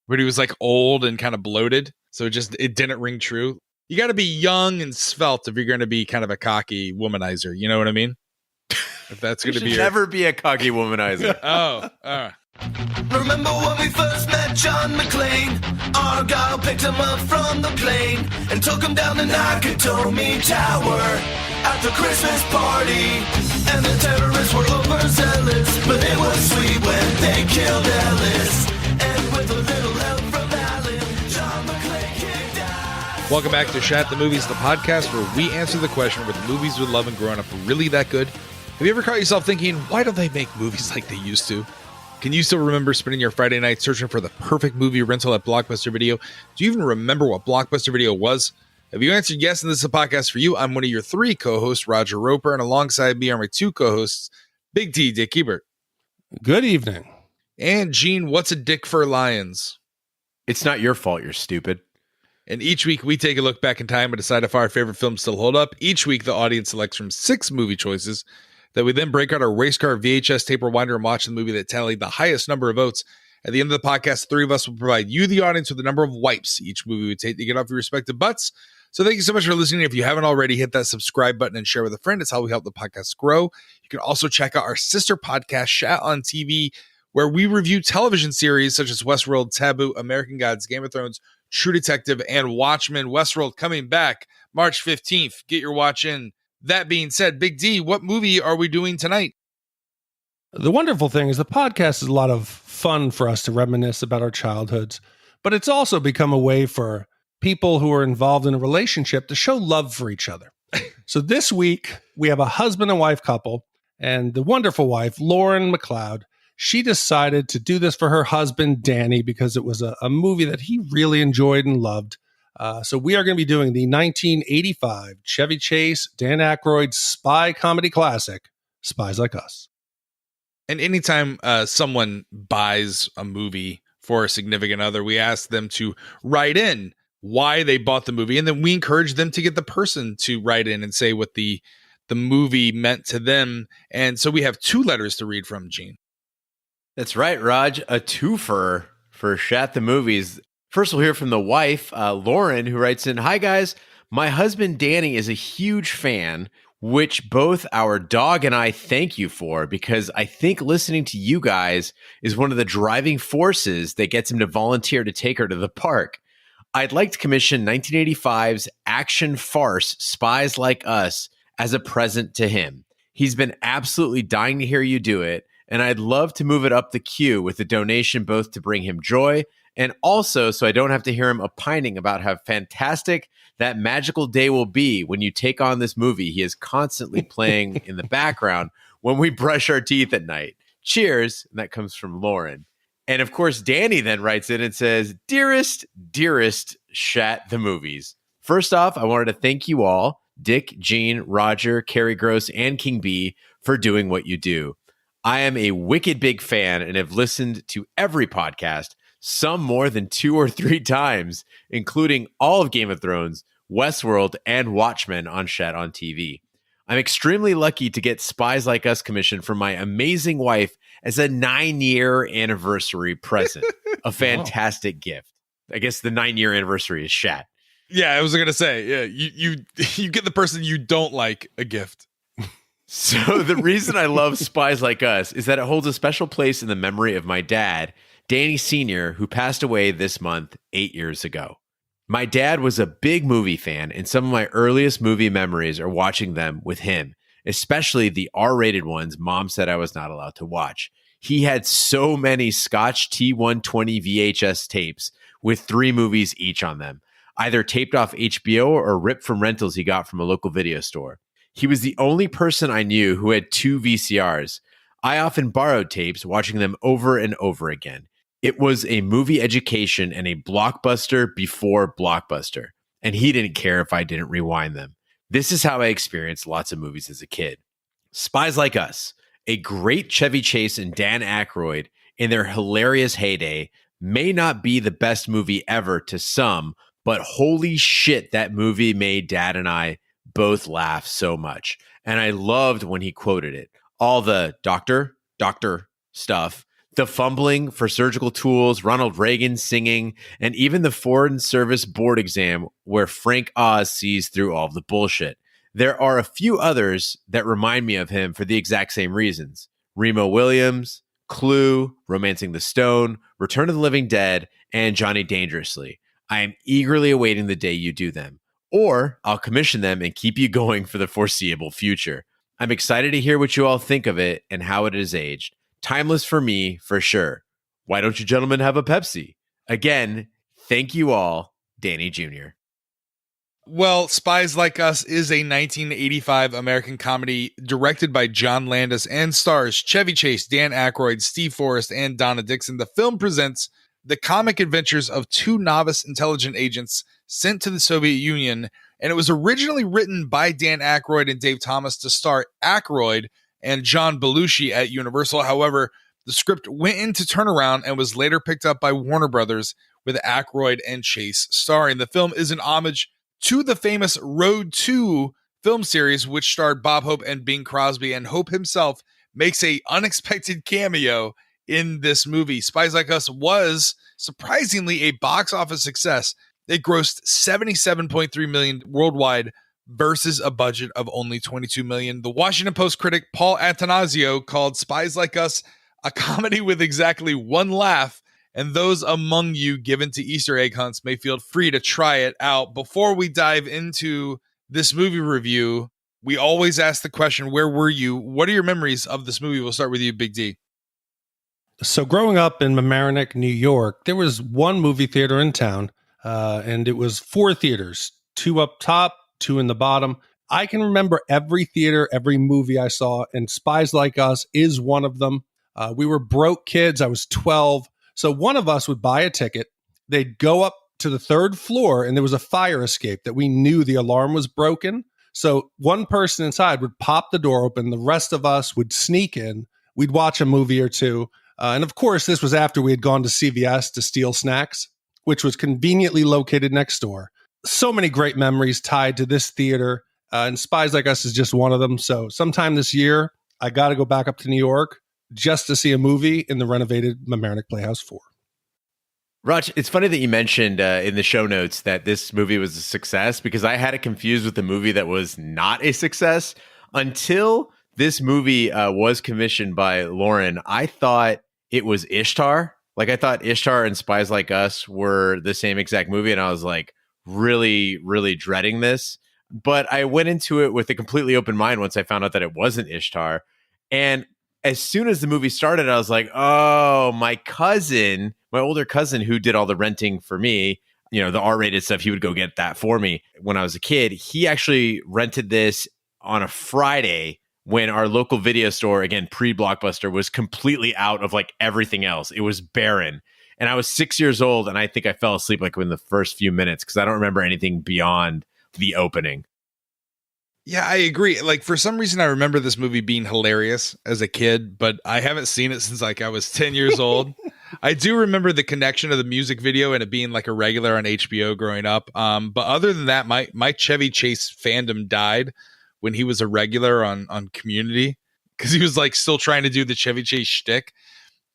but he was like old and kind of bloated. So it didn't ring true. You got to be young and svelte if you're going to be kind of a cocky womanizer. You know what I mean? If that's going to be never be a cocky womanizer. Remember when we first met John McClane? Argyle picked him up from the plane and took him down the Nakatomi Tower at the Christmas party. And the terrorists were overzealous, but it was sweet when they killed Ellis. And with a little help from Alan, John McClane kicked ass. Welcome back to Shat The Movies, the podcast where we answer the question, were the movies we love and growing up really that good? Have you ever caught yourself thinking, why don't they make movies like they used to? Can you still remember spending your Friday night searching for the perfect movie rental at Blockbuster Video? Do you even remember what Blockbuster Video was? If you answered yes, and this is a podcast for you, I'm one of your three co-hosts, Roger Roper, and alongside me are my two co-hosts, Big T, Dick Ebert. Good evening. And Gene, what's a dick for lions? It's not your fault, you're stupid. And each week we take a look back in time and decide if our favorite films still hold up. Each week the audience selects from 6 movie choices that we then break out our race car VHS tape rewinder and watch the movie that tallied the highest number of votes. At the end of the podcast, 3 of us will provide you, the audience, with the number of wipes each movie would take to get off your respective butts. So thank you so much for listening. If you haven't already, hit that subscribe button and share with a friend. It's how we help the podcast grow. You can also check out our sister podcast, Shat on TV, where we review television series such as Westworld, Taboo, American Gods, Game of Thrones, True Detective, and Watchmen. Westworld coming back March 15th. Get your watch in. That being said, Big D, what movie are we doing tonight? The wonderful thing is the podcast is a lot of fun for us to reminisce about our childhoods, but it's also become a way for people who are involved in a relationship to show love for each other. So this week, we have a husband and wife couple, and the wonderful wife, Lauren McLeod, she decided to do this for her husband, Danny, because it was a movie that he really enjoyed and loved. So we are going to be doing the 1985 Chevy Chase, Dan Aykroyd spy comedy classic, Spies Like Us. And anytime someone buys a movie for a significant other, we ask them to write in why they bought the movie. And then we encourage them to get the person to write in and say what the movie meant to them. And so we have 2 letters to read from, Gene. That's right, Raj. A twofer for Shat The Movies. First, we'll hear from the wife, Lauren, who writes in, "Hi, guys. My husband, Danny, is a huge fan, which both our dog and I thank you for, because I think listening to you guys is one of the driving forces that gets him to volunteer to take her to the park. I'd like to commission 1985's action farce, Spies Like Us, as a present to him. He's been absolutely dying to hear you do it, and I'd love to move it up the queue with a donation both to bring him joy and also so I don't have to hear him opining about how fantastic that magical day will be when you take on this movie he is constantly playing in the background when we brush our teeth at night. Cheers." And that comes from Lauren. And of course, Danny then writes in and says, dearest Shat The Movies. First off, I wanted to thank you all, Dick, Gene, Roger, Carrie Gross, and King B, for doing what you do. I am a wicked big fan and have listened to every podcast, some more than 2 or 3 times, including all of Game of Thrones, Westworld, and Watchmen on Shat on TV. I'm extremely lucky to get Spies Like Us commissioned from my amazing wife as a 9-year anniversary present. A fantastic gift. I guess the 9-year anniversary is Shat. Yeah, I was going to say, yeah, you get the person you don't like a gift. So the reason I love Spies Like Us is that it holds a special place in the memory of my dad, Danny Sr., who passed away this month 8 years ago. My dad was a big movie fan, and some of my earliest movie memories are watching them with him, especially the R-rated ones Mom said I was not allowed to watch. He had so many Scotch T120 VHS tapes with 3 movies each on them, either taped off HBO or ripped from rentals he got from a local video store. He was the only person I knew who had 2 VCRs. I often borrowed tapes, watching them over and over again. It was a movie education and a blockbuster before Blockbuster, and he didn't care if I didn't rewind them. This is how I experienced lots of movies as a kid. Spies Like Us, a great Chevy Chase and Dan Aykroyd in their hilarious heyday, may not be the best movie ever to some, but holy shit, that movie made Dad and I both laugh so much. And I loved when he quoted it. All the doctor stuff The fumbling for surgical tools, Ronald Reagan singing, and even the Foreign Service board exam where Frank Oz sees through all of the bullshit. There are a few others that remind me of him for the exact same reasons. Remo Williams, Clue, Romancing the Stone, Return of the Living Dead, and Johnny Dangerously. I am eagerly awaiting the day you do them. Or I'll commission them and keep you going for the foreseeable future. I'm excited to hear what you all think of it and how it has aged. Timeless for me, for sure. Why don't you gentlemen have a Pepsi? Again, thank you all, Danny Jr. Well, Spies Like Us is a 1985 American comedy directed by John Landis and stars Chevy Chase, Dan Aykroyd, Steve Forrest, and Donna Dixon. The film presents the comic adventures of two novice intelligence agents sent to the Soviet Union, and it was originally written by Dan Aykroyd and Dave Thomas to star Aykroyd and John Belushi at Universal. However, the script went into turnaround and was later picked up by Warner Brothers with Aykroyd and Chase starring. The film is an homage to the famous Road 2 film series, which starred Bob Hope and Bing Crosby, and Hope himself makes a unexpected cameo in this movie. Spies Like Us was surprisingly a box office success. It grossed $77.3 million worldwide versus a budget of only $22 million. The Washington Post critic Paul Attanasio called Spies Like Us a comedy with exactly one laugh, and those among you given to Easter egg hunts may feel free to try it out. Before we dive into this movie review, we always ask the question, where were you? What are your memories of this movie? We'll start with you, Big D. So growing up in Mamaroneck, New York, there was one movie theater in town, and it was 4 theaters, 2 up top, 2 in the bottom. I can remember every theater, every movie I saw, and Spies Like Us is one of them. We were broke kids. I was 12. So one of us would buy a ticket. They'd go up to the 3rd floor, and there was a fire escape that we knew the alarm was broken. So one person inside would pop the door open. The rest of us would sneak in. We'd watch a movie or two. And of course, this was after we had gone to CVS to steal snacks, which was conveniently located next door. So many great memories tied to this theater. And Spies Like Us is just one of them. So sometime this year, I got to go back up to New York just to see a movie in the renovated Mamaroneck Playhouse 4. Raj, it's funny that you mentioned in the show notes that this movie was a success, because I had it confused with the movie that was not a success. Until this movie was commissioned by Lauren, I thought it was Ishtar. Like, I thought Ishtar and Spies Like Us were the same exact movie, and I was like really, really dreading this. But I went into it with a completely open mind once I found out that it wasn't Ishtar. And as soon as the movie started, I was like, oh, my older cousin who did all the renting for me, you know, the R-rated stuff, he would go get that for me when I was a kid. He actually rented this on a Friday when our local video store, again, pre-Blockbuster, was completely out of like everything else. It was barren. And I was 6 years old, and I think I fell asleep like in the first few minutes because I don't remember anything beyond the opening. Yeah, I agree. Like, for some reason, I remember this movie being hilarious as a kid, but I haven't seen it since like I was 10 years old. I do remember the connection of the music video and it being like a regular on HBO growing up. But other than that, my Chevy Chase fandom died when he was a regular on Community, because he was like still trying to do the Chevy Chase shtick,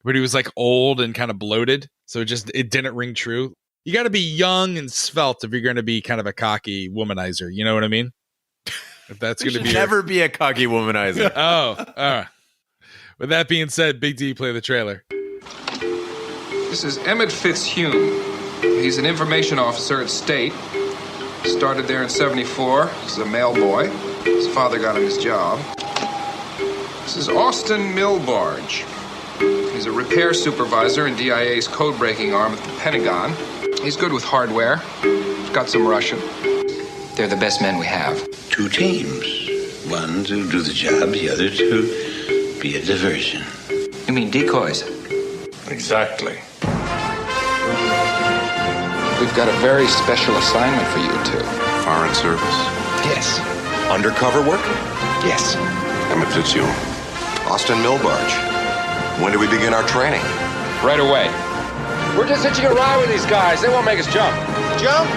but he was like old and kind of bloated. So it didn't ring true. You got to be young and svelte if you're going to be kind of a cocky womanizer. You know what I mean? If that's going to be never be a cocky womanizer. Oh, with that being said, Big D, play the trailer. This is Emmett Fitz-Hume. He's an information officer at State. Started there in '74 as a mail boy. His father got him his job. This is Austin Millbarge. He's a repair supervisor in DIA's code-breaking arm at the Pentagon. He's good with hardware. He's got some Russian. They're the best men we have. 2 teams. One to do the job, the other to be a diversion. You mean decoys? Exactly. We've got a very special assignment for you two. Foreign service? Yes. Undercover work? Yes. Emmett Fitz-Hume. Austin Millbarge. When do we begin our training? Right away. We're just hitching a ride with these guys. They won't make us jump. Jump?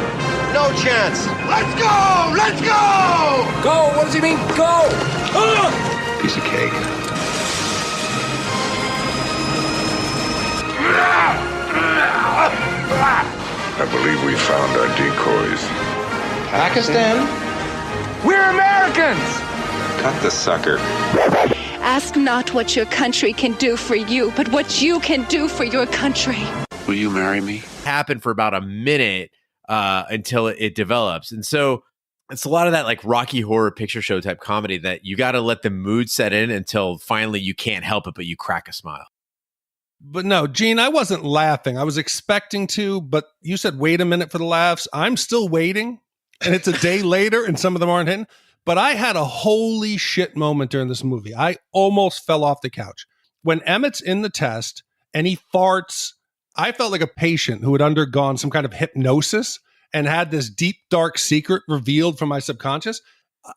No chance. Let's go! Let's go! Go? What does he mean, go? Piece of cake. I believe we found our decoys. Pakistan? We're Americans! Cut the sucker. Ask not what your country can do for you, but what you can do for your country. Will you marry me? Happen for about a minute until it develops. And so it's a lot of that like Rocky Horror Picture Show type comedy that you got to let the mood set in until finally you can't help it, but you crack a smile. But no, Gene, I wasn't laughing. I was expecting to, but you said, wait a minute for the laughs. I'm still waiting, and it's a day later, and some of them aren't hitting. But I had a holy shit moment during this movie. I almost fell off the couch. When Emmett's in the test and he farts, I felt like a patient who had undergone some kind of hypnosis and had this deep, dark secret revealed from my subconscious.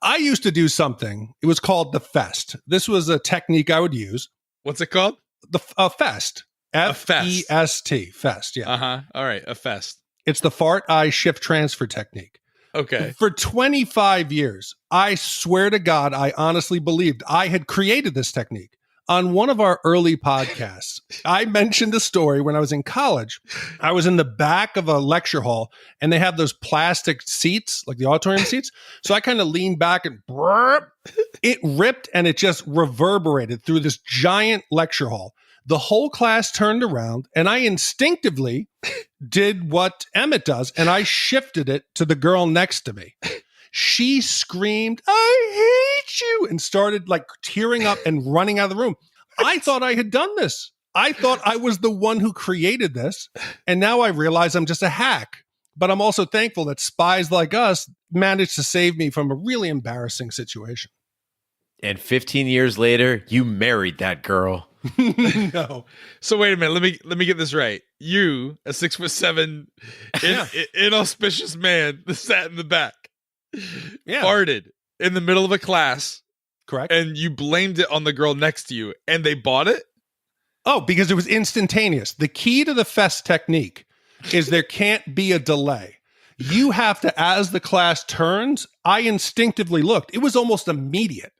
I used to do something. It was called the fest. This was a technique I would use. What's it called? The fest. F-E-S-T. Fest, yeah. Uh-huh. All right, a fest. It's the fart eye shift transfer technique. Okay. For 25 years, I swear to God, I honestly believed I had created this technique. On one of our early podcasts, I mentioned a story when I was in college. I was in the back of a lecture hall, and they have those plastic seats, like the auditorium seats. So I kind of leaned back and it ripped, and it just reverberated through this giant lecture hall. The whole class turned around, and I instinctively did what Emmett does, and I shifted it to the girl next to me. She screamed, "I hate you," and started like tearing up and running out of the room. I thought I had done this. I thought I was the one who created this. And now I realize I'm just a hack. But I'm also thankful that Spies Like Us managed to save me from a really embarrassing situation. And 15 years later, you married that girl. No. So wait a minute. Let me get this right. You, a 6'7", inauspicious man that sat in the back, farted in the middle of a class. Correct. And you blamed it on the girl next to you, and they bought it? Oh, because it was instantaneous. The key to the fest technique is there can't be a delay. You have to, as the class turns, I instinctively looked. It was almost immediate.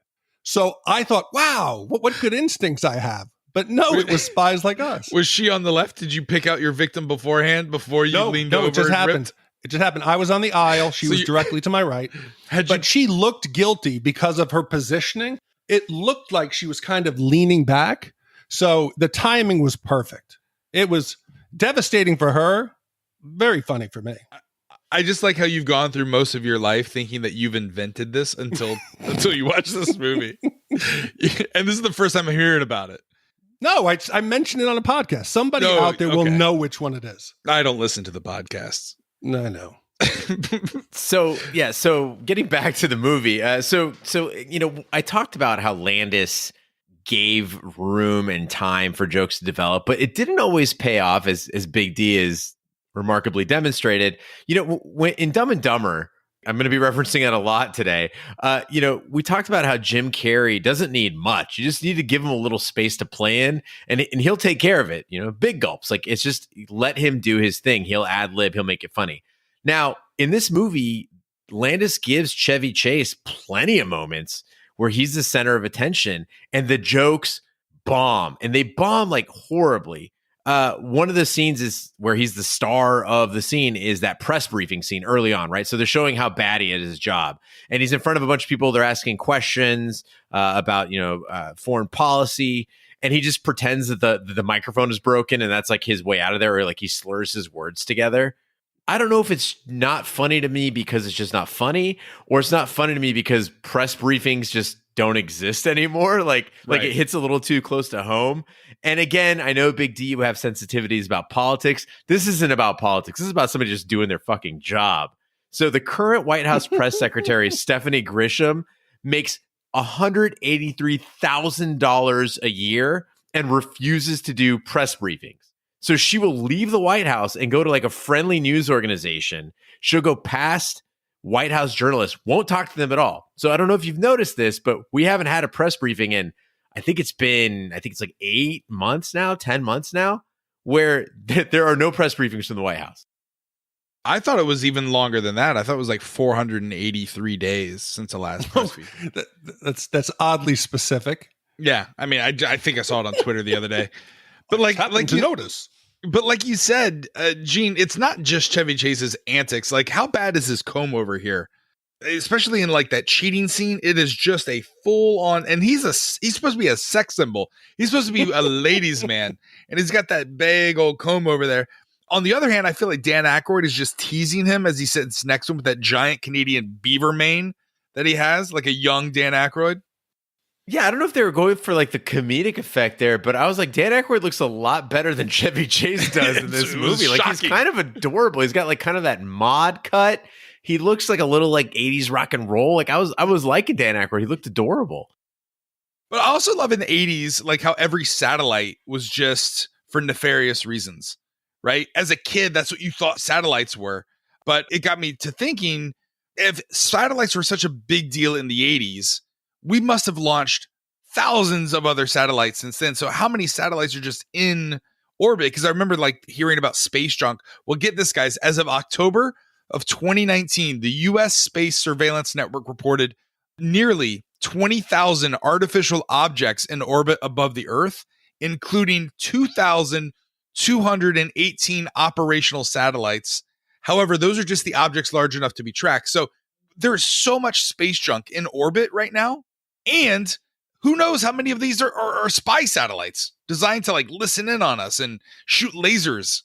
So I thought, wow, what good instincts I have. But no, it was Spies Like Us. Was she on the left? Did you pick out your victim beforehand before you leaned over? No, it just happened. Ripped? It just happened. I was on the aisle. She was directly to my right. But she looked guilty because of her positioning. It looked like she was kind of leaning back. So the timing was perfect. It was devastating for her. Very funny for me. I just like how you've gone through most of your life thinking that you've invented this until you watch this movie. And this is the first time I'm hearing about it. No, I mentioned it on a podcast. Somebody out there will know which one it is. I don't listen to the podcasts. No, I know. So getting back to the movie. So I talked about how Landis gave room and time for jokes to develop, but it didn't always pay off as Big D is remarkably demonstrated. When in Dumb and Dumber, I'm going to be referencing it a lot today. We talked about how Jim Carrey doesn't need much. You just need to give him a little space to play in, and he'll take care of it. Big gulps. Like, it's just let him do his thing. He'll ad lib. He'll make it funny. Now, in this movie, Landis gives Chevy Chase plenty of moments where he's the center of attention, and the jokes bomb, and they bomb like horribly. One of the scenes is where he's the star of the scene is that press briefing scene early on, right? So they're showing how bad he is at his job, and he's in front of a bunch of people. They're asking questions about, foreign policy, and he just pretends that the microphone is broken, and that's like his way out of there, or like he slurs his words together. I don't know if it's not funny to me because it's just not funny, or it's not funny to me because press briefings just don't exist anymore. Like it hits a little too close to home. And again, I know Big D, you have sensitivities about politics. This isn't about politics. This is about somebody just doing their fucking job. So the current White House press secretary, Stephanie Grisham, makes $183,000 a year and refuses to do press briefings. So she will leave the White House and go to like a friendly news organization. She'll go past White House journalists, won't talk to them at all. So I don't know if you've noticed this, but we haven't had a press briefing in, I think it's like 8 months now, 10 months now, where there are no press briefings from the White House. I thought it was even longer than that. I thought it was like 483 days since the last press briefing. That's oddly specific. Yeah. I mean, I think I saw it on Twitter the other day. But like you notice. But like you said, Gene, it's not just Chevy Chase's antics. Like, how bad is his comb over here? Especially in like that cheating scene, it is just a full on, and he's supposed to be a sex symbol. He's supposed to be a ladies' man, and he's got that big old comb over there. On the other hand, I feel like Dan Aykroyd is just teasing him as he sits next to him with that giant Canadian beaver mane that he has, like a young Dan Aykroyd. Yeah, I don't know if they were going for like the comedic effect there, but I was like, Dan Aykroyd looks a lot better than Chevy Chase does in this movie. Like, he's kind of adorable. He's got like kind of that mod cut. He looks like a little like 80s rock and roll. Like I was liking Dan Aykroyd. He looked adorable. But I also love in the 80s, like how every satellite was just for nefarious reasons, right? As a kid, that's what you thought satellites were. But it got me to thinking, if satellites were such a big deal in the 80s, we must have launched thousands of other satellites since then. So how many satellites are just in orbit? Because I remember like hearing about space junk. Well, get this, guys. As of October of 2019, the U.S. Space Surveillance Network reported nearly 20,000 artificial objects in orbit above the Earth, including 2,218 operational satellites. However, those are just the objects large enough to be tracked. So there's so much space junk in orbit right now. And who knows how many of these are spy satellites designed to like listen in on us and shoot lasers.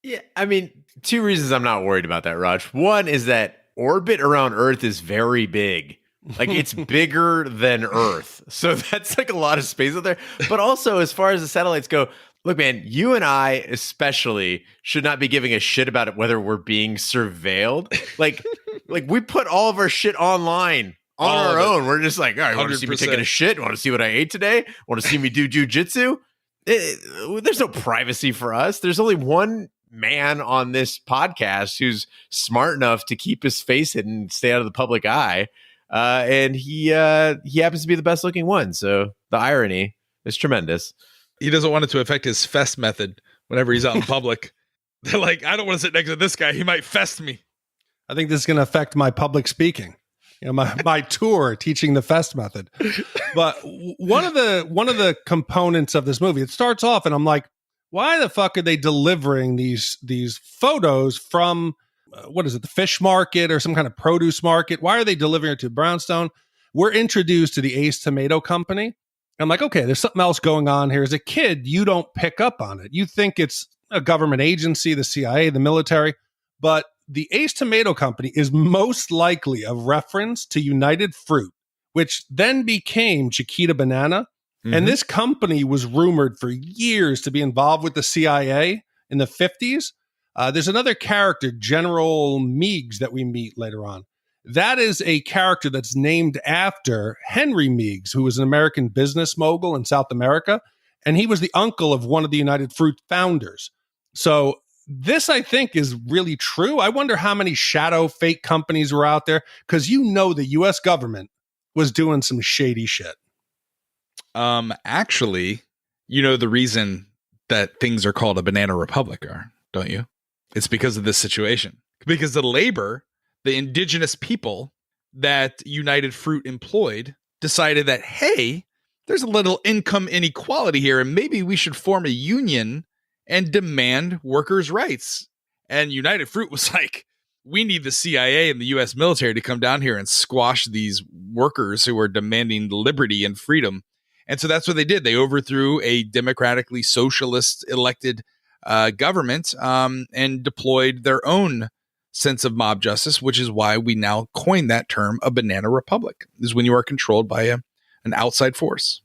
Yeah, I mean, two reasons I'm not worried about that, Raj. One is that orbit around Earth is very big. Like, it's bigger than Earth. So that's like a lot of space out there. But also, as far as the satellites go, look, man, you and I especially should not be giving a shit about it whether we're being surveilled. Like we put all of our shit online on our own. We're just like, all right, want to see me taking a shit? Want to see what I ate today? Want to see me do jujitsu? There's no privacy for us. There's only one man on this podcast who's smart enough to keep his face hidden and stay out of the public eye. And he happens to be the best looking one. So the irony is tremendous. He doesn't want it to affect his fest method whenever he's out in public. They're like, I don't want to sit next to this guy. He might fest me. I think this is going to affect my public speaking. You know, my tour teaching the fest method. But one of the components of this movie, it starts off and I'm like, why the fuck are they delivering these photos from what is it, the fish market or some kind of produce market? Why are they delivering it to Brownstone? We're introduced to the Ace Tomato Company. I'm like, okay, there's something else going on here. As a kid, you don't pick up on it. You think it's a government agency, the CIA, the military, but the Ace Tomato Company is most likely a reference to United Fruit, which then became Chiquita Banana. Mm-hmm. And this company was rumored for years to be involved with the CIA in the 50s. There's another character, General Meigs, that we meet later on. That is a character that's named after Henry Meigs, who was an American business mogul in South America. And he was the uncle of one of the United Fruit founders. So this, I think, is really true. I wonder how many shadow fake companies were out there, because you know the U.S. government was doing some shady shit. Actually, you know the reason that things are called a banana republic are, don't you? It's because of this situation. Because the labor, the indigenous people that United Fruit employed, decided that, hey, there's a little income inequality here, and maybe we should form a union and demand workers' rights. And United Fruit was like, we need the CIA and the U.S. military to come down here and squash these workers who are demanding liberty and freedom. And so that's what they did. They overthrew a democratically socialist elected government and deployed their own sense of mob justice, which is why we now coin that term, a banana republic, is when you are controlled by an outside force.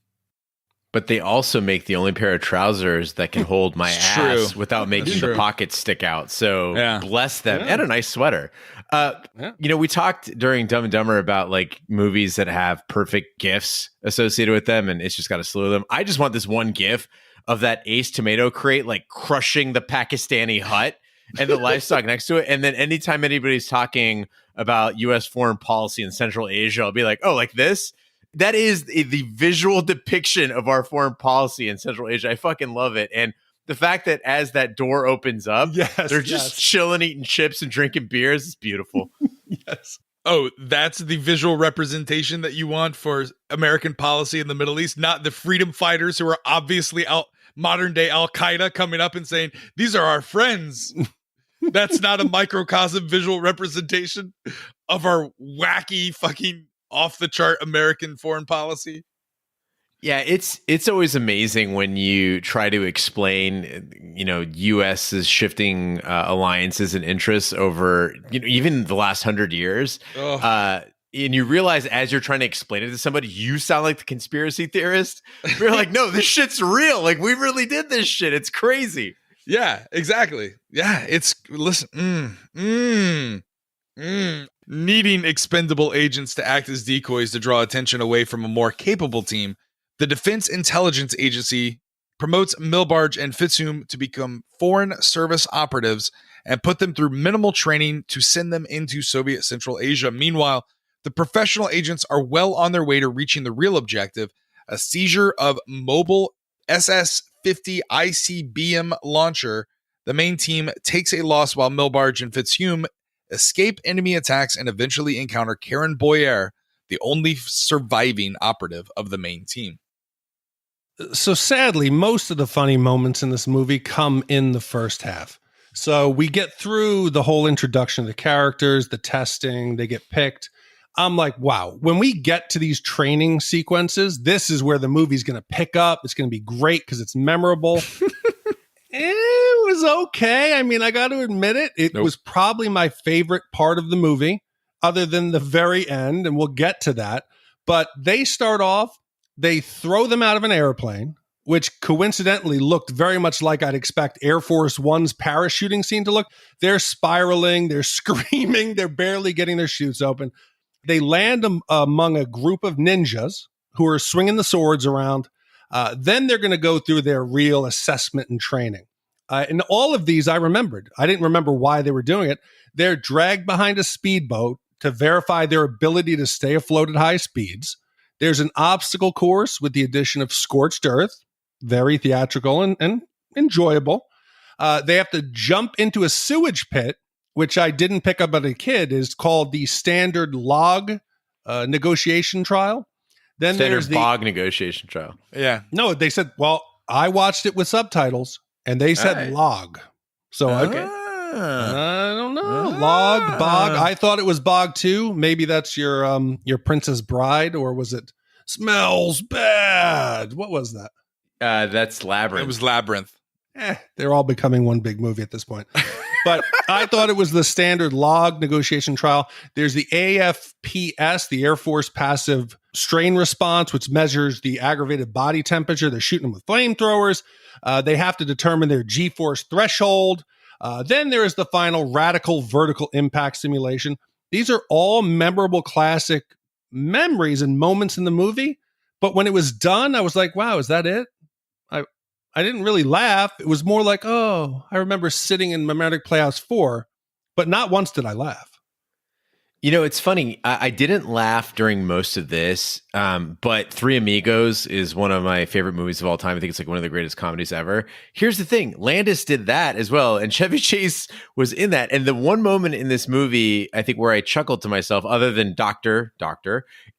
But they also make the only pair of trousers that can hold my ass without making the pockets stick out. So bless them. And a nice sweater. You know, we talked during Dumb and Dumber about like movies that have perfect gifts associated with them, and it's just got a slew of them. I just want this one gif of that Ace tomato crate like crushing the Pakistani hut and the livestock next to it. And then anytime anybody's talking about U.S. foreign policy in Central Asia, I'll be like, oh, like this? That is the visual depiction of our foreign policy in Central Asia. I fucking love it. And the fact that as that door opens up, they're just chilling, eating chips and drinking beers is beautiful. Yes. Oh, that's the visual representation that you want for American policy in the Middle East, not the freedom fighters who are obviously out modern day Al-Qaeda coming up and saying, these are our friends. That's not a microcosm visual representation of our wacky fucking off the chart American foreign policy. Yeah, it's always amazing when you try to explain, U.S.'s shifting alliances and interests over, even the last 100 years. And you realize as you're trying to explain it to somebody, you sound like the conspiracy theorist. You're like, no, this shit's real. Like, we really did this shit. It's crazy. Yeah, exactly. Yeah, needing expendable agents to act as decoys to draw attention away from a more capable team. The Defense Intelligence Agency promotes Millbarge and Fitz-Hume to become foreign service operatives and put them through minimal training to send them into Soviet Central Asia. Meanwhile, the professional agents are well on their way to reaching the real objective, a seizure of mobile SS-50 ICBM launcher. The main team takes a loss while Millbarge and Fitz-Hume escape enemy attacks and eventually encounter Karen Boyer, the only surviving operative of the main team. So sadly, most of the funny moments in this movie come in the first half. So we get through the whole introduction of the characters, the testing, they get picked. I'm like, wow, when we get to these training sequences, this is where the movie's going to pick up. It's going to be great because it's memorable. It was okay. I mean, I got to admit it. It was probably my favorite part of the movie, other than the very end, and we'll get to that. But they start off, they throw them out of an airplane, which coincidentally looked very much like I'd expect Air Force One's parachuting scene to look. They're spiraling, they're screaming, they're barely getting their chutes open. They land among a group of ninjas who are swinging the swords around. Then they're going to go through their real assessment and training. And all of these I remembered. I didn't remember why they were doing it. They're dragged behind a speedboat to verify their ability to stay afloat at high speeds. There's an obstacle course with the addition of scorched earth, very theatrical and enjoyable. They have to jump into a sewage pit, which I didn't pick up as a kid, is called the standard log negotiation trial. Then there's the bog negotiation trial. Yeah. No, they said, well, I watched it with subtitles and they said log. So okay. I don't know. Log, bog. I thought it was bog too. Maybe that's your Princess Bride, or was it smells bad? What was that? That's Labyrinth. It was Labyrinth. They're all becoming one big movie at this point. But I thought it was the standard log negotiation trial. There's the AFPS, the Air Force Passive Strain Response, which measures the aggravated body temperature. They're shooting them with flamethrowers. They have to determine their G-force threshold. Then there is the final radical vertical impact simulation. These are all memorable classic memories and moments in the movie. But when it was done, I was like, wow, is that it? I didn't really laugh. It was more like, oh, I remember sitting in Mimetic Playhouse 4, but not once did I laugh. It's funny. I didn't laugh during most of this, but Three Amigos is one of my favorite movies of all time. I think it's like one of the greatest comedies ever. Here's the thing. Landis did that as well, and Chevy Chase was in that. And the one moment in this movie, I think, where I chuckled to myself, other than Doctor,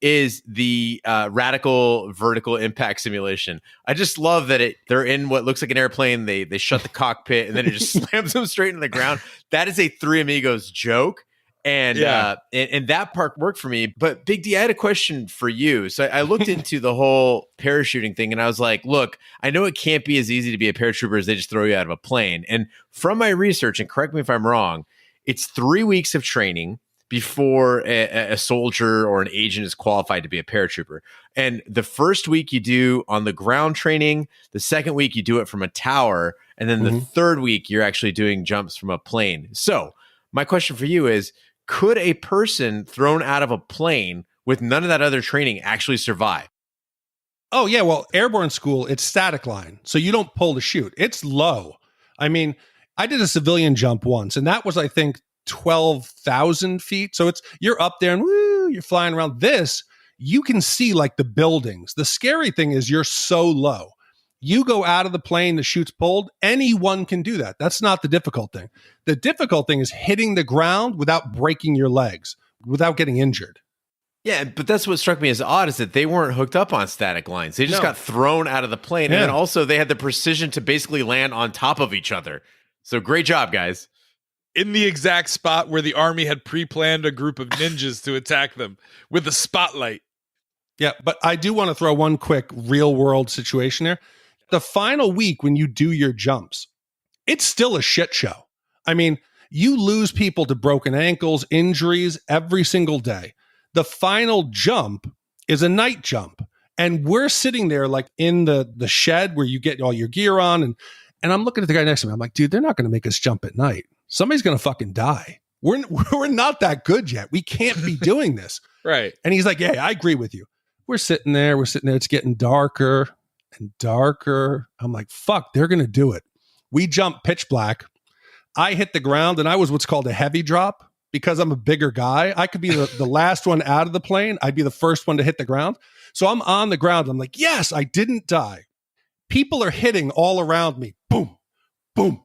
is the radical vertical impact simulation. I just love that they're in what looks like an airplane. They shut the cockpit, and then it just slams them straight into the ground. That is a Three Amigos joke. And and that part worked for me. But Big D, I had a question for you. So I looked into the whole parachuting thing, and I was like, look, I know it can't be as easy to be a paratrooper as they just throw you out of a plane. And from my research, and correct me if I'm wrong, it's 3 weeks of training before a soldier or an agent is qualified to be a paratrooper. And the first week you do on the ground training, the second week you do it from a tower, and then the third week you're actually doing jumps from a plane. So my question for you is, could a person thrown out of a plane with none of that other training actually survive? Oh, yeah. Well, airborne school, it's static line. So you don't pull the chute. It's low. I mean, I did a civilian jump once, and that was, I think, 12,000 feet. So you're up there and woo, you're flying around. This, you can see like the buildings. The scary thing is you're so low. You go out of the plane, the chute's pulled. Anyone can do that. That's not the difficult thing. The difficult thing is hitting the ground without breaking your legs, without getting injured. Yeah, but that's what struck me as odd is that they weren't hooked up on static lines. They just got thrown out of the plane. Yeah. And then also they had the precision to basically land on top of each other. So great job, guys. In the exact spot where the army had pre-planned a group of ninjas to attack them with a spotlight. Yeah, but I do want to throw one quick real world situation here. The final week when you do your jumps, it's still a shit show. I mean, you lose people to broken ankles, injuries every single day. The final jump is a night jump. And we're sitting there like in the shed where you get all your gear on. And I'm looking at the guy next to me. I'm like, dude, they're not going to make us jump at night. Somebody's going to fucking die. We're not that good yet. We can't be doing this. Right. And he's like, yeah, I agree with you. We're sitting there. It's getting darker and darker. I'm like, fuck, they're going to do it. We jump pitch black. I hit the ground and I was what's called a heavy drop because I'm a bigger guy. I could be the last one out of the plane. I'd be the first one to hit the ground. So I'm on the ground. I'm like, yes, I didn't die. People are hitting all around me. Boom, boom,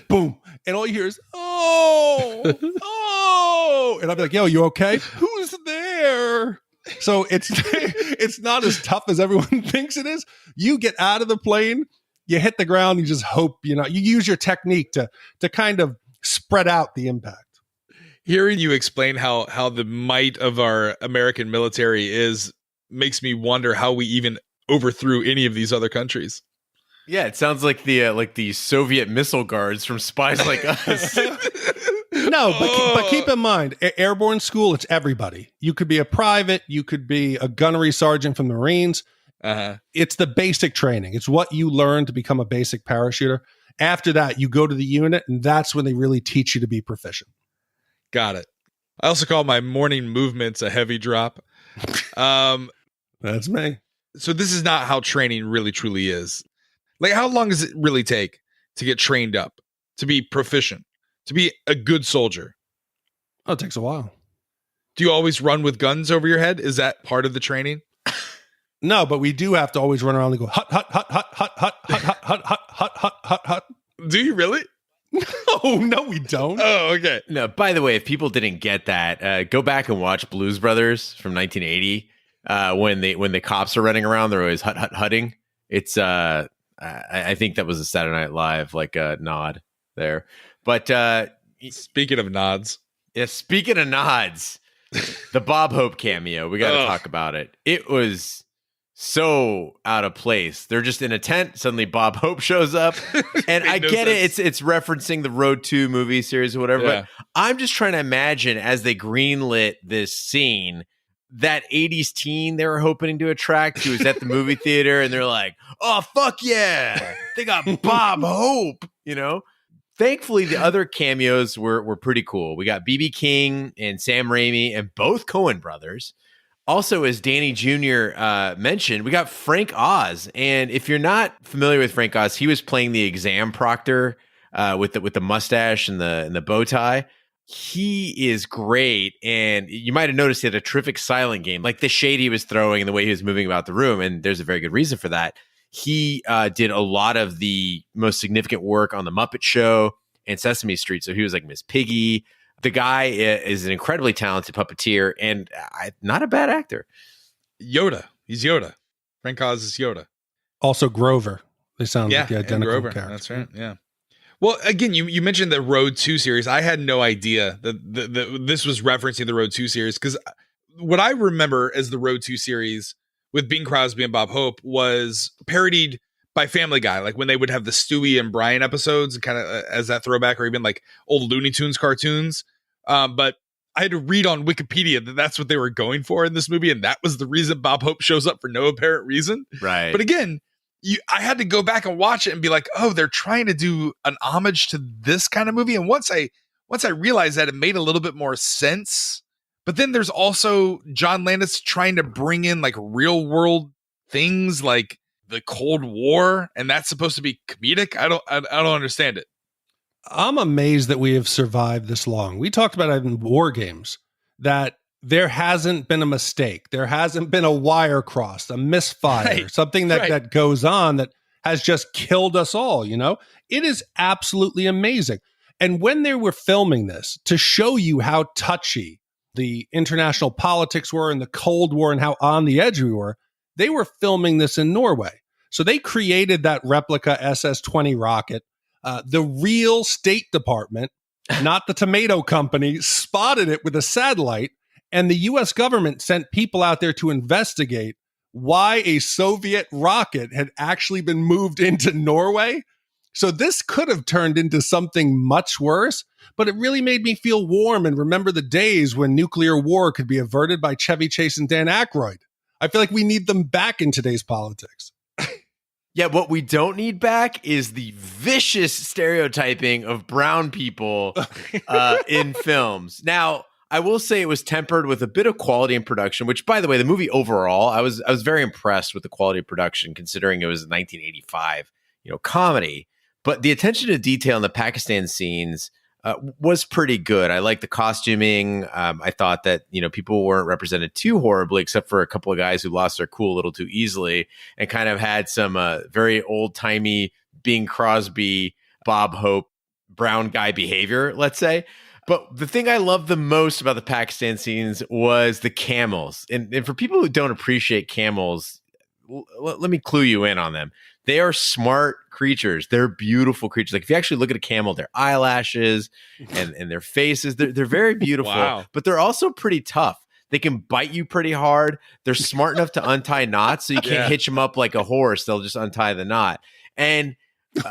boom. And all you hear is, oh, oh. And I'll be like, yo, you okay? Who's there? So it's not as tough as everyone thinks it is. You get out of the plane, you hit the ground, you just hope, you use your technique to kind of spread out the impact. Hearing you explain how the might of our American military is makes me wonder how we even overthrew any of these other countries. Yeah, it sounds like the Soviet missile guards from Spies Like Us. No, but keep in mind, airborne school, it's everybody. You could be a private, you could be a gunnery sergeant from the Marines. It's the basic training. It's what you learn to become a basic parachuter. After that, you go to the unit, and that's when they really teach you to be proficient. Got it. I also call my morning movements a heavy drop. That's me. So this is not how training really truly is. Like, how long does it really take to get trained up, to be proficient, to be a good soldier? Oh, it takes a while. Do you always run with guns over your head? Is that part of the training? No, but we do have to always run around and go, hut, hut, hut, hut, hut, hut, hut, hut, hut, hut, hut, hut, hut, hut. Do you really? No, we don't. Oh, okay. No, by the way, if people didn't get that, go back and watch Blues Brothers from 1980. When the cops are running around, they're always hut, hut, hutting. It's I think that was a Saturday Night Live nod there. But speaking of nods, speaking of nods, the Bob Hope cameo, we got to talk about it. It was so out of place. They're just in a tent. Suddenly Bob Hope shows up. And I get it. It's referencing the Road 2 movie series or whatever. Yeah. But I'm just trying to imagine as they greenlit this scene, that 80s teen they were hoping to attract who was at the movie theater. And they're like, oh, fuck yeah. They got Bob Hope, Thankfully, the other cameos were pretty cool. We got B.B. King and Sam Raimi and both Coen brothers. Also, as Danny Jr. Mentioned, we got Frank Oz. And if you're not familiar with Frank Oz, he was playing the exam proctor with the mustache and the bow tie. He is great. And you might have noticed he had a terrific silent game, like the shade he was throwing and the way he was moving about the room. And there's a very good reason for that. He did a lot of the most significant work on The Muppet Show and Sesame Street. So he was like Miss Piggy. The guy is an incredibly talented puppeteer and not a bad actor. Yoda. He's Yoda. Frank Oz is Yoda. Also Grover. They sound like the identical Grover. characters. That's right. Yeah. Well, again, you mentioned the Road 2 series. I had no idea that this was referencing the Road 2 series because what I remember as the Road 2 series with Bing Crosby and Bob Hope was parodied by Family Guy, like when they would have the Stewie and Brian episodes and kind of as that throwback, or even like old Looney Tunes cartoons. But I had to read on Wikipedia that that's what they were going for in this movie. And that was the reason Bob Hope shows up for no apparent reason. Right. But again, I had to go back and watch it and be like, oh, they're trying to do an homage to this kind of movie. And once I realized that, it made a little bit more sense. But then there's also John Landis trying to bring in like real world things like the Cold War, and that's supposed to be comedic. I don't understand it. I'm amazed that we have survived this long. We talked about it in War Games, that there hasn't been a mistake. There hasn't been a wire crossed, a misfire, something that goes on that has just killed us all, It is absolutely amazing. And when they were filming this, to show you how touchy the international politics were and the Cold War and how on the edge we were, they were filming this in Norway. So they created that replica SS-20 rocket. The real State Department, not the tomato company, spotted it with a satellite, and the U.S. government sent people out there to investigate why a Soviet rocket had actually been moved into Norway. So this could have turned into something much worse, but it really made me feel warm and remember the days when nuclear war could be averted by Chevy Chase and Dan Aykroyd. I feel like we need them back in today's politics. Yeah, what we don't need back is the vicious stereotyping of brown people in films. Now, I will say it was tempered with a bit of quality in production, which, by the way, the movie overall, I was very impressed with the quality of production, considering it was a 1985, comedy. But the attention to detail in the Pakistan scenes was pretty good. I liked the costuming. I thought that, people weren't represented too horribly, except for a couple of guys who lost their cool a little too easily and kind of had some very old-timey Bing Crosby, Bob Hope, brown guy behavior, let's say. But the thing I loved the most about the Pakistan scenes was the camels. And for people who don't appreciate camels, let me clue you in on them. They are smart creatures. They're beautiful creatures. Like if you actually look at a camel, their eyelashes and their faces, they're very beautiful, Wow. But they're also pretty tough. They can bite you pretty hard. They're smart enough to untie knots, so you can't hitch them up like a horse. They'll just untie the knot. And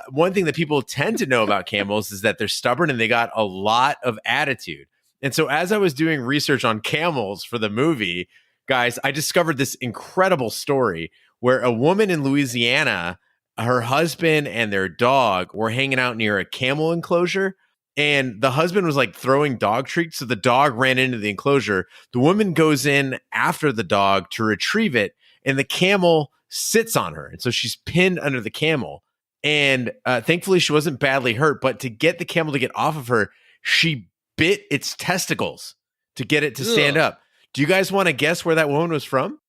one thing that people tend to know about camels is that they're stubborn and they got a lot of attitude. And so as I was doing research on camels for the movie, guys, I discovered this incredible story where a woman in Louisiana, her husband and their dog were hanging out near a camel enclosure, and the husband was like throwing dog treats. So the dog ran into the enclosure. The woman goes in after the dog to retrieve it, and the camel sits on her. And so she's pinned under the camel. And thankfully, she wasn't badly hurt. But to get the camel to get off of her, she bit its testicles to get it to stand up. Do you guys want to guess where that woman was from?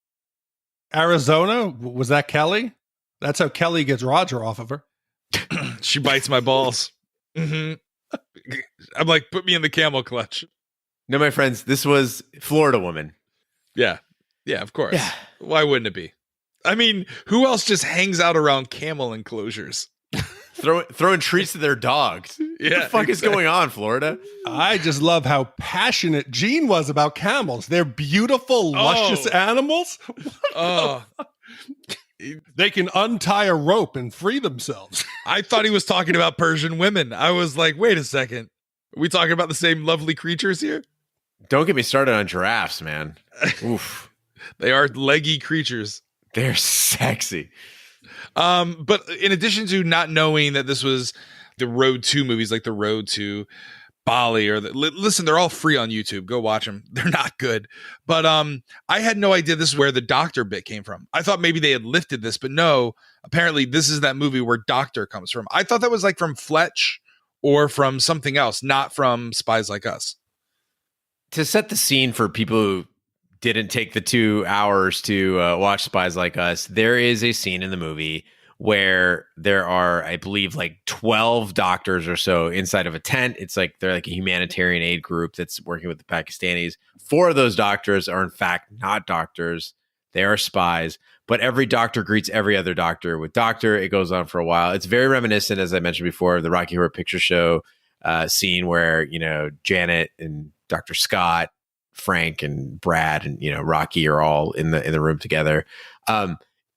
Arizona? Was that Kelly? That's how Kelly gets Roger off of her. She bites my balls. Mm-hmm. I'm like, put me in the camel clutch. No, my friends, this was Florida woman. Yeah. Yeah, of course. Yeah. Why wouldn't it be? I mean, who else just hangs out around camel enclosures? Throwing treats to their dogs. Yeah, what the fuck is going on, Florida? I just love how passionate Gene was about camels. They're beautiful, luscious animals. They can untie a rope and free themselves. I thought he was talking about Persian women. I was like, wait a second. Are we talking about the same lovely creatures here? Don't get me started on giraffes, man. Oof. They are leggy creatures. They're sexy. But in addition to not knowing that this was the Road to movies, like the Road to Bali, or listen, they're all free on YouTube. Go watch them. They're not good. But I had no idea this is where the doctor bit came from. I thought maybe they had lifted this, but no. Apparently, this is that movie where Doctor comes from. I thought that was like from Fletch or from something else, not from Spies Like Us. To set the scene for people who didn't take the 2 hours to watch Spies Like Us, there is a scene in the movie where there are, I believe, like 12 doctors or so inside of a tent. It's like they're like a humanitarian aid group that's working with the Pakistanis. 4 of those doctors are in fact not doctors. They are spies. But every doctor greets every other doctor with doctor. It goes on for a while. It's very reminiscent, as I mentioned before, of the Rocky Horror Picture Show scene where, Janet and Dr. Scott, Frank and Brad and Rocky are all in the room together.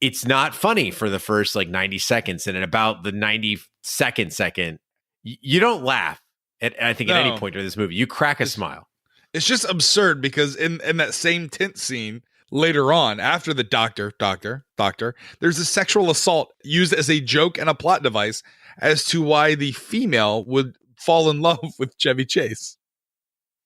It's not funny for the first like 90 seconds, and in about the 92nd second, you don't laugh at any point during this movie. You crack a smile. It's just absurd because in that same tent scene later on, after the doctor, there's a sexual assault used as a joke and a plot device as to why the female would fall in love with Chevy Chase.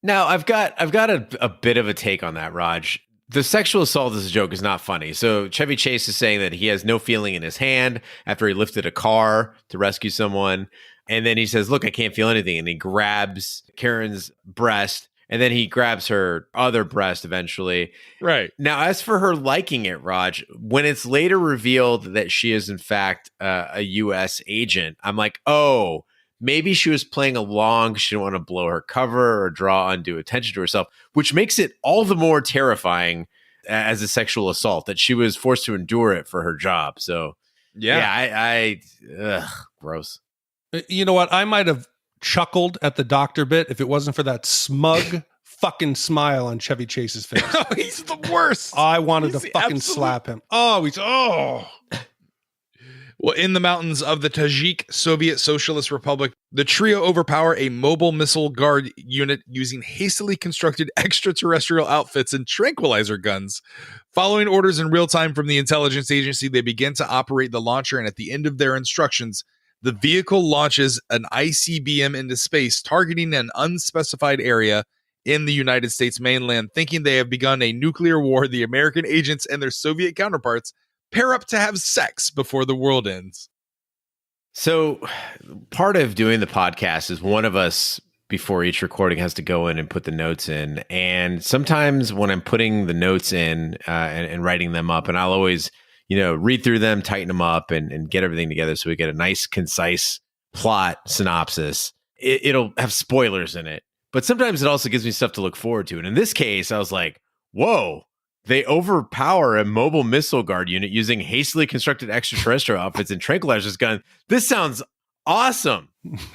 Now, I've got a bit of a take on that, Raj. The sexual assault as a joke is not funny. So Chevy Chase is saying that he has no feeling in his hand after he lifted a car to rescue someone. And then he says, look, I can't feel anything. And he grabs Karen's breast, and then he grabs her other breast eventually. Right. Now, as for her liking it, Raj, when it's later revealed that she is in fact a U.S. agent, I'm like, oh, maybe she was playing along. She didn't want to blow her cover or draw undue attention to herself, which makes it all the more terrifying as a sexual assault that she was forced to endure it for her job. So gross. You know what? I might have chuckled at the doctor bit if it wasn't for that smug fucking smile on Chevy Chase's face. Oh, he's the worst. I wanted to fucking slap him. Oh. Well, in the mountains of the Tajik Soviet Socialist Republic, the trio overpower a mobile missile guard unit using hastily constructed extraterrestrial outfits and tranquilizer guns. Following orders in real time from the intelligence agency, they begin to operate the launcher, and at the end of their instructions, the vehicle launches an ICBM into space, targeting an unspecified area in the United States mainland. Thinking they have begun a nuclear war, the American agents and their Soviet counterparts pair up to have sex before the world ends. So part of doing the podcast is one of us before each recording has to go in and put the notes in. And sometimes when I'm putting the notes in and writing them up, and I'll always, read through them, tighten them up and get everything together so we get a nice, concise plot synopsis. It'll have spoilers in it. But sometimes it also gives me stuff to look forward to. And in this case, I was like, whoa. They overpower a mobile missile guard unit using hastily constructed extraterrestrial outfits and tranquilizers gun. This sounds awesome.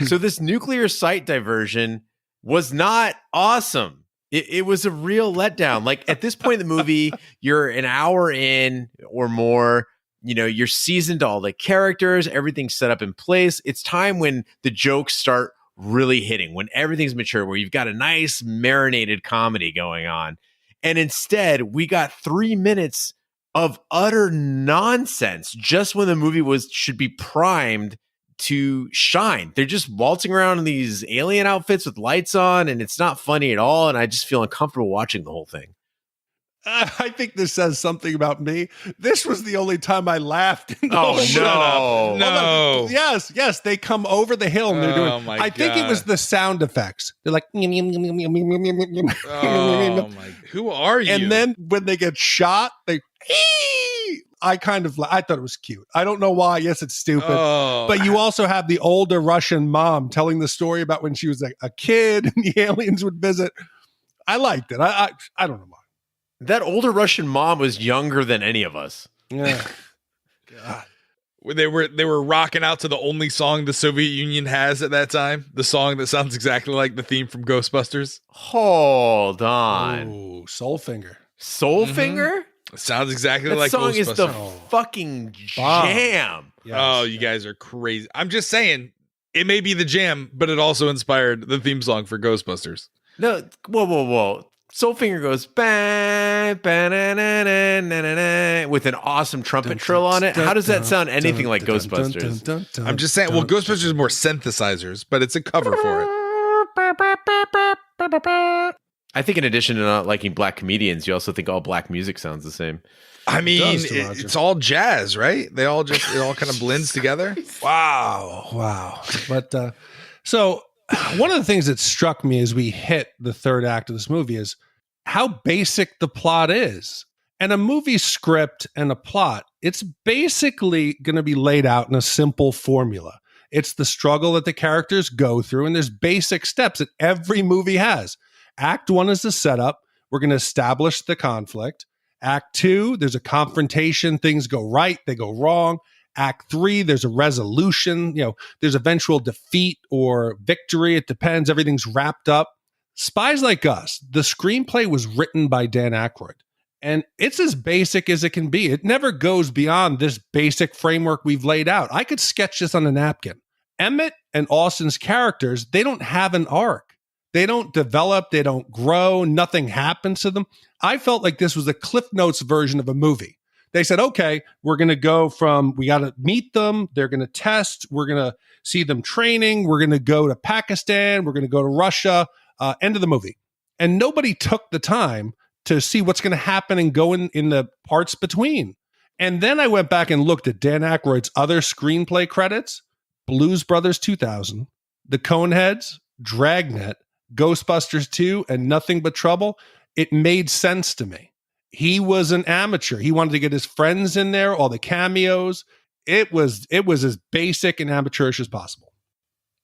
So this nuclear site diversion was not awesome. It was a real letdown. Like at this point in the movie, you're an hour in or more. You're seasoned to all the characters. Everything's set up in place. It's time when the jokes start really hitting, when everything's mature, where you've got a nice marinated comedy going on. And instead, we got 3 minutes of utter nonsense just when the movie should be primed to shine. They're just waltzing around in these alien outfits with lights on, and it's not funny at all. And I just feel uncomfortable watching the whole thing. I think this says something about me. This was the only time I laughed. No. Yes. They come over the hill and they're doing. I think it was the sound effects. They're like, oh my! Who are you? And then when they get shot, they. I thought it was cute. I don't know why. Yes, it's stupid. But you also have the older Russian mom telling the story about when she was a kid and the aliens would visit. I liked it. I don't know why. That older Russian mom was younger than any of us. Yeah. God. They were rocking out to the only song the Soviet Union has at that time. The song that sounds exactly like the theme from Ghostbusters. Hold on. Ooh, Soulfinger. Soulfinger? Mm-hmm. It sounds exactly that like song Ghostbusters. Is the fucking jam. Yes, you guys are crazy. I'm just saying, it may be the jam, but it also inspired the theme song for Ghostbusters. No, whoa. Soulfinger goes with an awesome trumpet trill on it. How does that sound anything like Ghostbusters? I'm just saying, Ghostbusters is more synthesizers, but it's a cover for it. I think in addition to not liking black comedians, you also think all black music sounds the same. I mean, it's all jazz, right? It all kind of blends together. Wow. But so one of the things that struck me as we hit the third act of this movie is how basic the plot is. And a movie script and a plot, it's basically going to be laid out in a simple formula. It's the struggle that the characters go through, and there's basic steps that every movie has. Act 1 is the setup. We're going to establish the conflict. Act 2, there's a confrontation. Things go right, they go wrong. Act 3, there's a resolution. There's eventual defeat or victory. It depends. Everything's wrapped up. Spies Like Us, the screenplay was written by Dan Aykroyd. And it's as basic as it can be. It never goes beyond this basic framework we've laid out. I could sketch this on a napkin. Emmett and Austin's characters, they don't have an arc. They don't develop. They don't grow. Nothing happens to them. I felt like this was a Cliff Notes version of a movie. They said, okay, we're going to go from, we got to meet them. They're going to test. We're going to see them training. We're going to go to Pakistan. We're going to go to Russia. End of the movie. And nobody took the time to see what's going to happen and go in the parts between. And then I went back and looked at Dan Aykroyd's other screenplay credits: Blues Brothers 2000, The Coneheads, Dragnet, Ghostbusters 2, and Nothing But Trouble. It made sense to me. He was an amateur. He wanted to get his friends in there, all the cameos. It was as basic and amateurish as possible.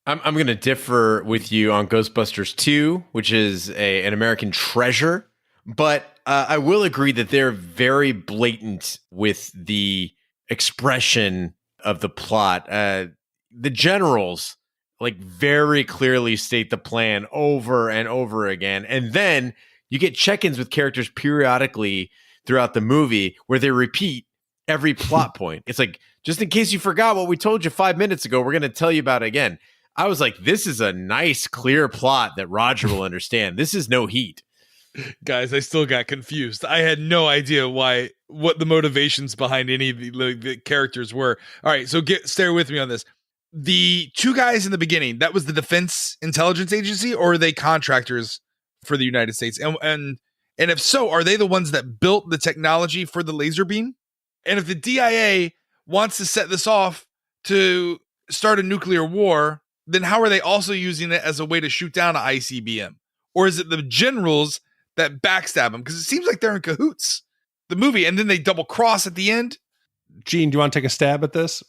I'm going to differ with you on Ghostbusters 2, which is an American treasure. But I will agree that they're very blatant with the expression of the plot. The generals like very clearly state the plan over and over again. And then you get check-ins with characters periodically throughout the movie where they repeat every plot point. It's like, just in case you forgot what we told you 5 minutes ago, we're going to tell you about it again. I was like, this is a nice, clear plot that Roger will understand. This is no heat. Guys, I still got confused. I had no idea what the motivations behind any of the characters were. All right, so stay with me on this. The two guys in the beginning, that was the Defense Intelligence Agency, or are they contractors for the United States? And if so, are they the ones that built the technology for the laser beam? And if the DIA wants to set this off to start a nuclear war, then how are they also using it as a way to shoot down an ICBM? Or is it the generals that backstab them? Because it seems like they're in cahoots, the movie, and then they double cross at the end. Gene, do you want to take a stab at this?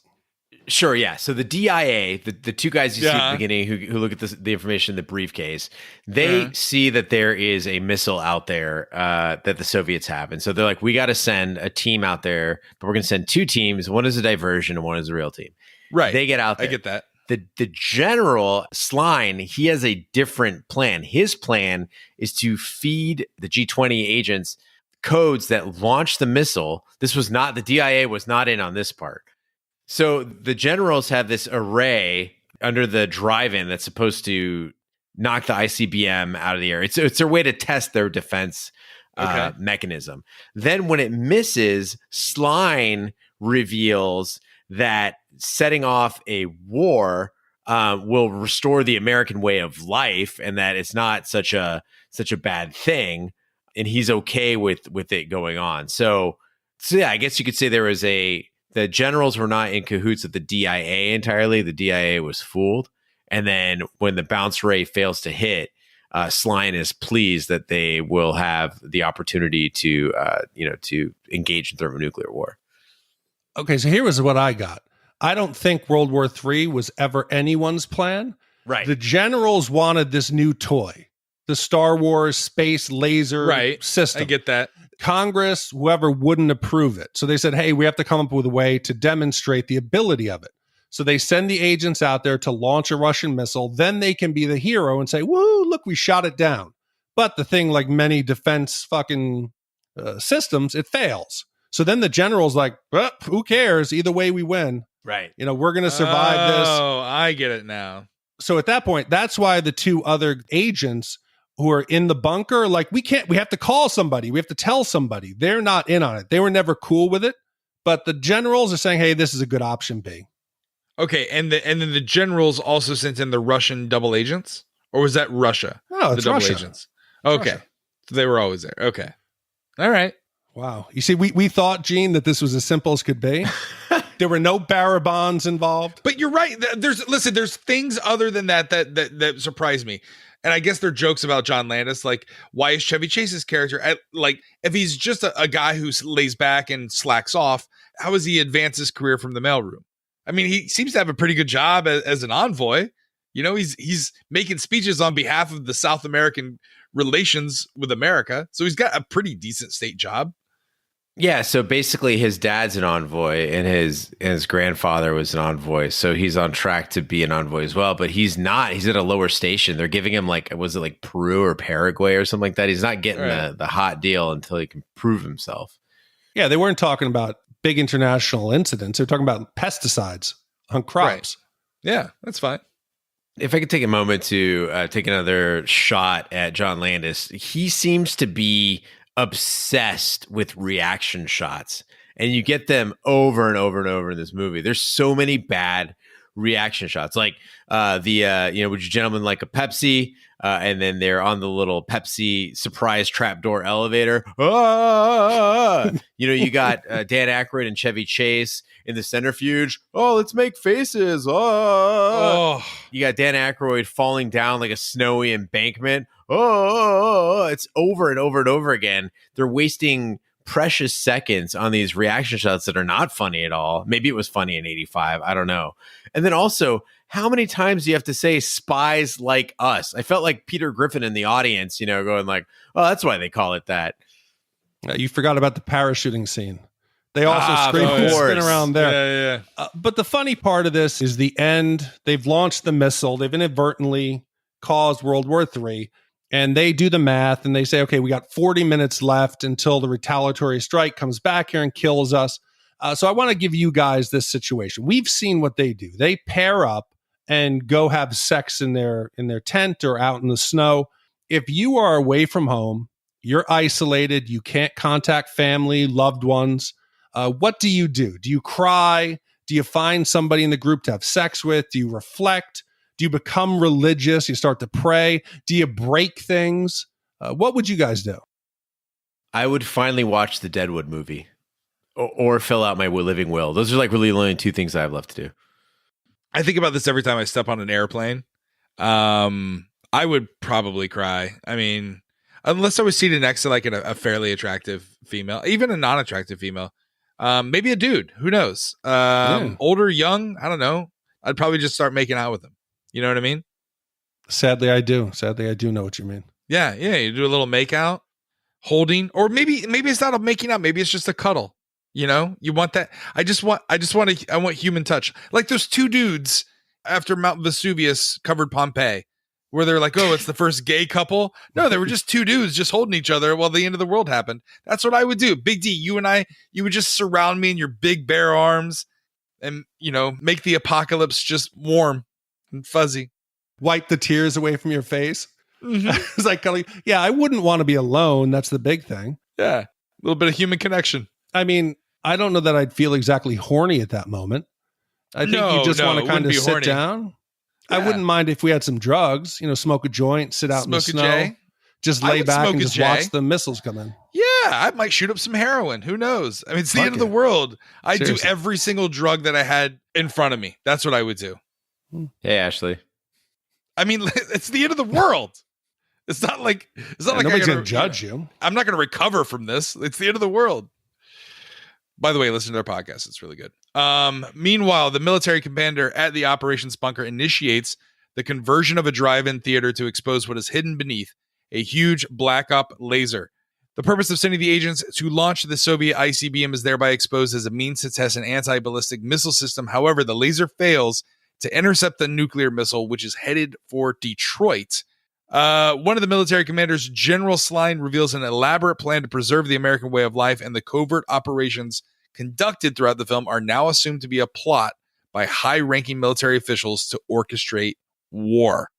Sure, yeah. So the DIA, the two guys you see at the beginning who look at the information in the briefcase, they see that there is a missile out there that the Soviets have. And so they're like, we got to send a team out there, but we're going to send two teams. One is a diversion and one is a real team. Right. They get out there. I get that. The general, Sline, he has a different plan. His plan is to feed the G20 agents codes that launch the missile. This was not, the DIA was not in on this part. So the generals have this array under the drive-in that's supposed to knock the ICBM out of the air. It's their way to test their defense mechanism. Then when it misses, Sline reveals that setting off a war will restore the American way of life, and that it's not such a bad thing, and he's okay with it going on. So yeah, I guess you could say the generals were not in cahoots with the DIA entirely. The DIA was fooled. And then when the bounce ray fails to hit, Sline is pleased that they will have the opportunity to engage in thermonuclear war. Okay, so here was what I got. I don't think World War III was ever anyone's plan. Right. The generals wanted this new toy, the Star Wars space laser system. I get that. Congress, whoever, wouldn't approve it. So they said, hey, we have to come up with a way to demonstrate the ability of it. So they send the agents out there to launch a Russian missile. Then they can be the hero and say, woo, look, we shot it down. But the thing, like many defense fucking systems, it fails. So then the general's like, well, who cares? Either way, we win. Right. We're going to survive this. Oh, I get it now. So at that point, that's why the two other agents who are in the bunker, like, we have to call somebody. We have to tell somebody. They're not in on it. They were never cool with it. But the generals are saying, hey, this is a good option B. Okay, and then the generals also sent in the Russian double agents? Or was that Russia? No, it's the double Russia. Agents. Okay. Russia. So they were always there. Okay. All right. Wow. You see, we thought, Gene, that this was as simple as could be. There were no Barabons involved. But you're right. There's things other than that surprise me. And I guess they're jokes about John Landis. Like, why is Chevy Chase's character if he's just a guy who lays back and slacks off, how has he advanced his career from the mailroom? I mean, he seems to have a pretty good job as an envoy. He's making speeches on behalf of the South American relations with America. So he's got a pretty decent state job. Yeah, so basically his dad's an envoy and his grandfather was an envoy. So he's on track to be an envoy as well, but he's not. He's at a lower station. They're giving him was it Peru or Paraguay or something like that? He's not getting the hot deal until he can prove himself. Yeah, they weren't talking about big international incidents. They're talking about pesticides on crops. Right. Yeah, that's fine. If I could take a moment to take another shot at John Landis, he seems to be obsessed with reaction shots, and you get them over and over and over in this movie. There's so many bad reaction shots, like would you gentlemen like a Pepsi? And then they're on the little Pepsi surprise trapdoor elevator. You got Dan Aykroyd and Chevy Chase in the centrifuge. Oh, let's make faces. You got Dan Aykroyd falling down like a snowy embankment. It's over and over and over again. They're wasting precious seconds on these reaction shots that are not funny at all. Maybe it was funny in 85. I don't know. And then also, how many times do you have to say Spies Like Us? I felt like Peter Griffin in the audience, going like, oh, that's why they call it that. You forgot about the parachuting scene. They also scream and spin around there. Yeah. But the funny part of this is the end. They've launched the missile. They've inadvertently caused World War III. And they do the math and they say, okay, we got 40 minutes left until the retaliatory strike comes back here and kills us. So I want to give you guys this situation. We've seen what they do. They pair up and go have sex in their tent or out in the snow. If you are away from home, you're isolated, you can't contact family, loved ones, what do you do? Do you cry? Do you find somebody in the group to have sex with? Do you reflect? Do you become religious? You start to pray? Do you break things? What would you guys do? I would finally watch the Deadwood movie or fill out my living will. Those are like really the only two things I have left to do. I think about this every time I step on an airplane. I would probably cry. I mean, unless I was seated next to like a fairly attractive female, even a non-attractive female, maybe a dude, who knows? Older, young, I don't know. I'd probably just start making out with them. You know what I mean? Sadly, I do. Sadly, I do know what you mean. Yeah. You do a little make out, holding, or maybe it's not a making out. Maybe it's just a cuddle. You want that. I want human touch. Like those two dudes after Mount Vesuvius covered Pompeii, where they're like, oh, it's the first gay couple. No, they were just two dudes just holding each other while the end of the world happened. That's what I would do. Big D, you and I, you would just surround me in your big bare arms and, make the apocalypse just warm and fuzzy. Wipe the tears away from your face. Mm-hmm. It's like, yeah, I wouldn't want to be alone. That's the big thing. Yeah. A little bit of human connection. I mean, I don't know that I'd feel exactly horny at that moment. I think you just want to kind of sit down. Yeah. I wouldn't mind if we had some drugs, smoke a joint, sit out in the snow, just lay back and just watch the missiles come in. Yeah, I might shoot up some heroin. Who knows? I mean, it's the end of the world. I'd do every single drug that I had in front of me. That's what I would do. Hey, Ashley. I mean, it's the end of the world. It's not like nobody's going to judge you. I'm not going to recover from this. It's the end of the world. By the way, listen to their podcast. It's really good. Meanwhile, the military commander at the operations bunker initiates the conversion of a drive-in theater to expose what is hidden beneath a huge black op laser. The purpose of sending the agents to launch the Soviet ICBM is thereby exposed as a means to test an anti-ballistic missile system. However, the laser fails to intercept the nuclear missile, which is headed for Detroit. One of the military commanders, General Sline, reveals an elaborate plan to preserve the American way of life, and the covert operations conducted throughout the film are now assumed to be a plot by high-ranking military officials to orchestrate war.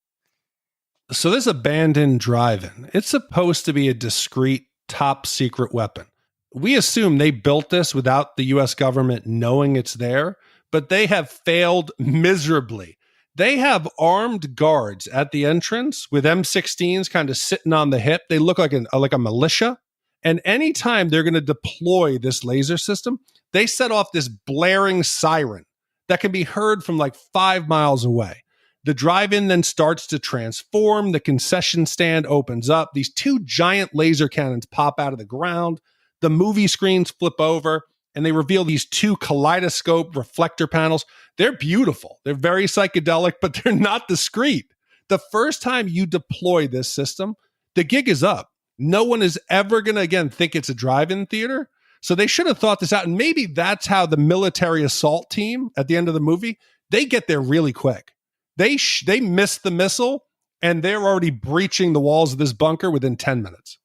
So this abandoned drive-in, it's supposed to be a discreet, top-secret weapon. We assume they built this without the U.S. government knowing it's there, but they have failed miserably. They have armed guards at the entrance with M16s kind of sitting on the hip. They look like a militia. And anytime they're going to deploy this laser system, they set off this blaring siren that can be heard from like 5 miles away. The drive-in then starts to transform. The concession stand opens up. These two giant laser cannons pop out of the ground. The movie screens flip over, and they reveal these two kaleidoscope reflector panels. They're beautiful. They're very psychedelic, but they're not discreet. The first time you deploy this system, the gig is up. No one is ever going to, again, think it's a drive-in theater. So they should have thought this out. And maybe that's how the military assault team at the end of the movie, they get there really quick. They miss the missile, and they're already breaching the walls of this bunker within 10 minutes.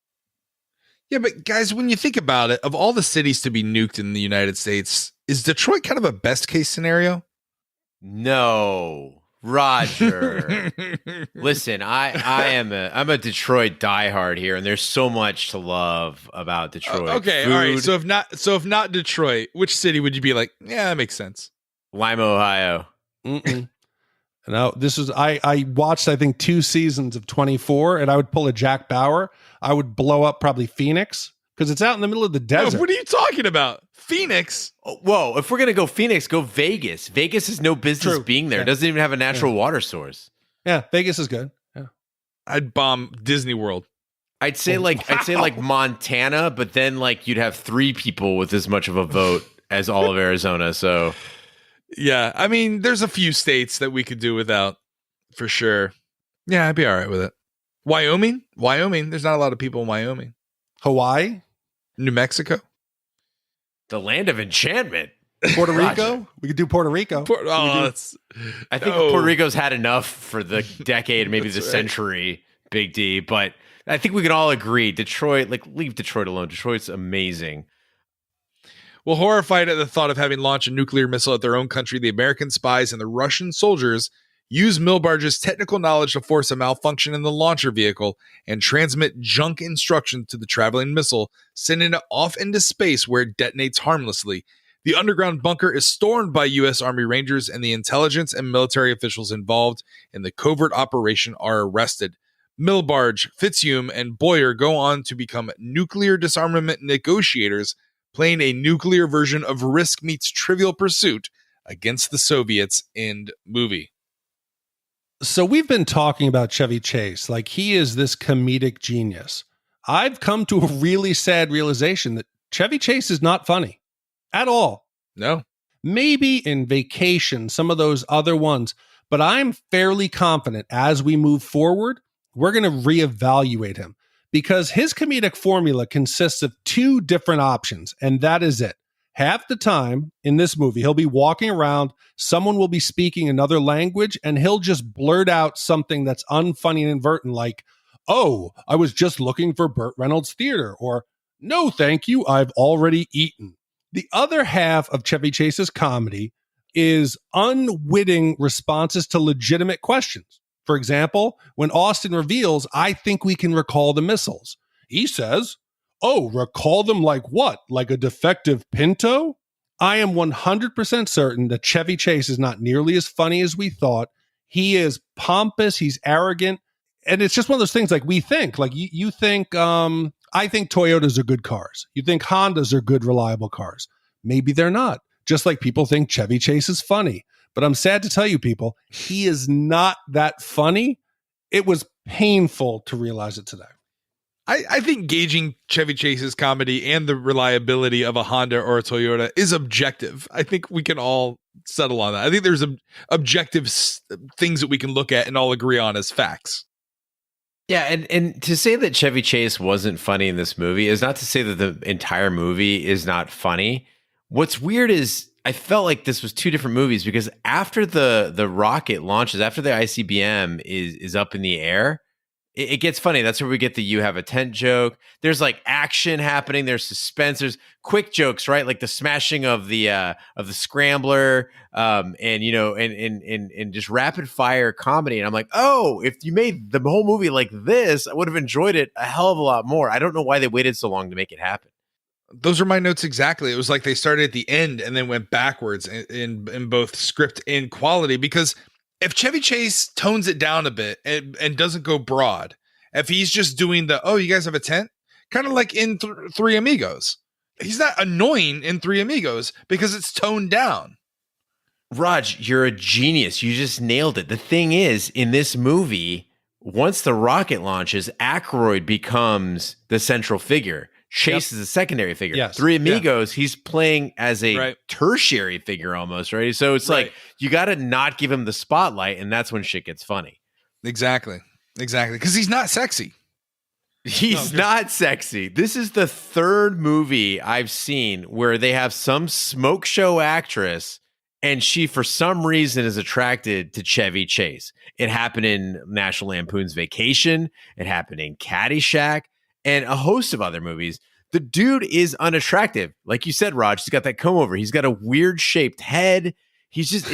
Yeah, but guys, when you think about it, of all the cities to be nuked in the United States, is Detroit kind of a best case scenario? No, Roger. Listen, I'm a Detroit diehard here, and there's so much to love about Detroit. Okay, Food. all right. So if not Detroit, which city would you be like? Yeah, that makes sense. Lima, Ohio. No, this is I watched I think 2 seasons of 24, and I would pull a Jack Bauer. I would blow up probably Phoenix because it's out in the middle of the desert. No, what are you talking about? Phoenix? Oh, whoa! If we're gonna go Phoenix, go Vegas. Vegas has no business being there. It doesn't even have a natural water source. Yeah, Vegas is good. Yeah, I'd bomb Disney World. I'd say Montana, but then like you'd have 3 people with as much of a vote as all of Arizona. So yeah, I mean, there's a few states that we could do without for sure. Yeah, I'd be all right with it. Wyoming, there's not a lot of people in Wyoming. Hawaii, New Mexico, the land of enchantment. Puerto Rico. We could do Puerto Rico. I think Puerto Rico's had enough for the decade, maybe the century, Big D. But I think we can all agree, Detroit, like, leave Detroit alone. Detroit's amazing. Well, horrified at the thought of having launched a nuclear missile at their own country, the American spies and the Russian soldiers use Millbarge's technical knowledge to force a malfunction in the launcher vehicle and transmit junk instructions to the traveling missile, sending it off into space where it detonates harmlessly. The underground bunker is stormed by U.S. Army Rangers, and the intelligence and military officials involved in the covert operation are arrested. Millbarge, Fitz-Hume, and Boyer go on to become nuclear disarmament negotiators, playing a nuclear version of Risk meets Trivial Pursuit against the Soviets. End movie. So we've been talking about Chevy Chase like he is this comedic genius. I've come to a really sad realization that Chevy Chase is not funny at all. No. Maybe in Vacation, some of those other ones, but I'm fairly confident as we move forward, we're going to reevaluate him because his comedic formula consists of 2 different options, and that is it. Half the time in this movie, he'll be walking around, someone will be speaking another language, and he'll just blurt out something that's unfunny and inadvertent, like, "Oh, I was just looking for Burt Reynolds Theater," or "No, thank you, I've already eaten." The other half of Chevy Chase's comedy is unwitting responses to legitimate questions. For example, when Austin reveals, "I think we can recall the missiles," he says, "Oh, recall them like what? Like a defective Pinto?" I am 100% certain that Chevy Chase is not nearly as funny as we thought. He is pompous, he's arrogant, and it's just one of those things like we think. Like you think, I think Toyotas are good cars. You think Hondas are good, reliable cars. Maybe they're not. Just like people think Chevy Chase is funny. But I'm sad to tell you people, he is not that funny. It was painful to realize it today. I think gauging Chevy Chase's comedy and the reliability of a Honda or a Toyota is objective. I think we can all settle on that. I think there's objective things that we can look at and all agree on as facts. Yeah, and to say that Chevy Chase wasn't funny in this movie is not to say that the entire movie is not funny. What's weird is I felt like this was 2 different movies because after the rocket launches, after the ICBM is up in the air, it gets funny. That's where we get the "you have a tent" joke. There's like action happening. There's suspense. There's quick jokes, right? Like the smashing of the scrambler, and you know, and just rapid fire comedy. And I'm like, oh, if you made the whole movie like this, I would have enjoyed it a hell of a lot more. I don't know why they waited so long to make it happen. Those are my notes exactly. It was like they started at the end and then went backwards in both script and quality, because if Chevy Chase tones it down a bit and doesn't go broad, if he's just doing the, "Oh, you guys have a tent," kind of like in Three Amigos, he's not annoying in Three Amigos because it's toned down. Raj, you're a genius. You just nailed it. The thing is, in this movie, once the rocket launches, Aykroyd becomes the central figure. Chase is a secondary figure. Yes. Three Amigos, he's playing as a tertiary figure almost, right? So it's like, you got to not give him the spotlight, and that's when shit gets funny. Exactly. Because he's not sexy. He's not sexy. This is the 3rd movie I've seen where they have some smoke show actress and she, for some reason, is attracted to Chevy Chase. It happened in National Lampoon's Vacation. It happened in Caddyshack. And a host of other movies. The dude is unattractive. Like you said, Raj, he's got that comb over. He's got a weird shaped head. He's just,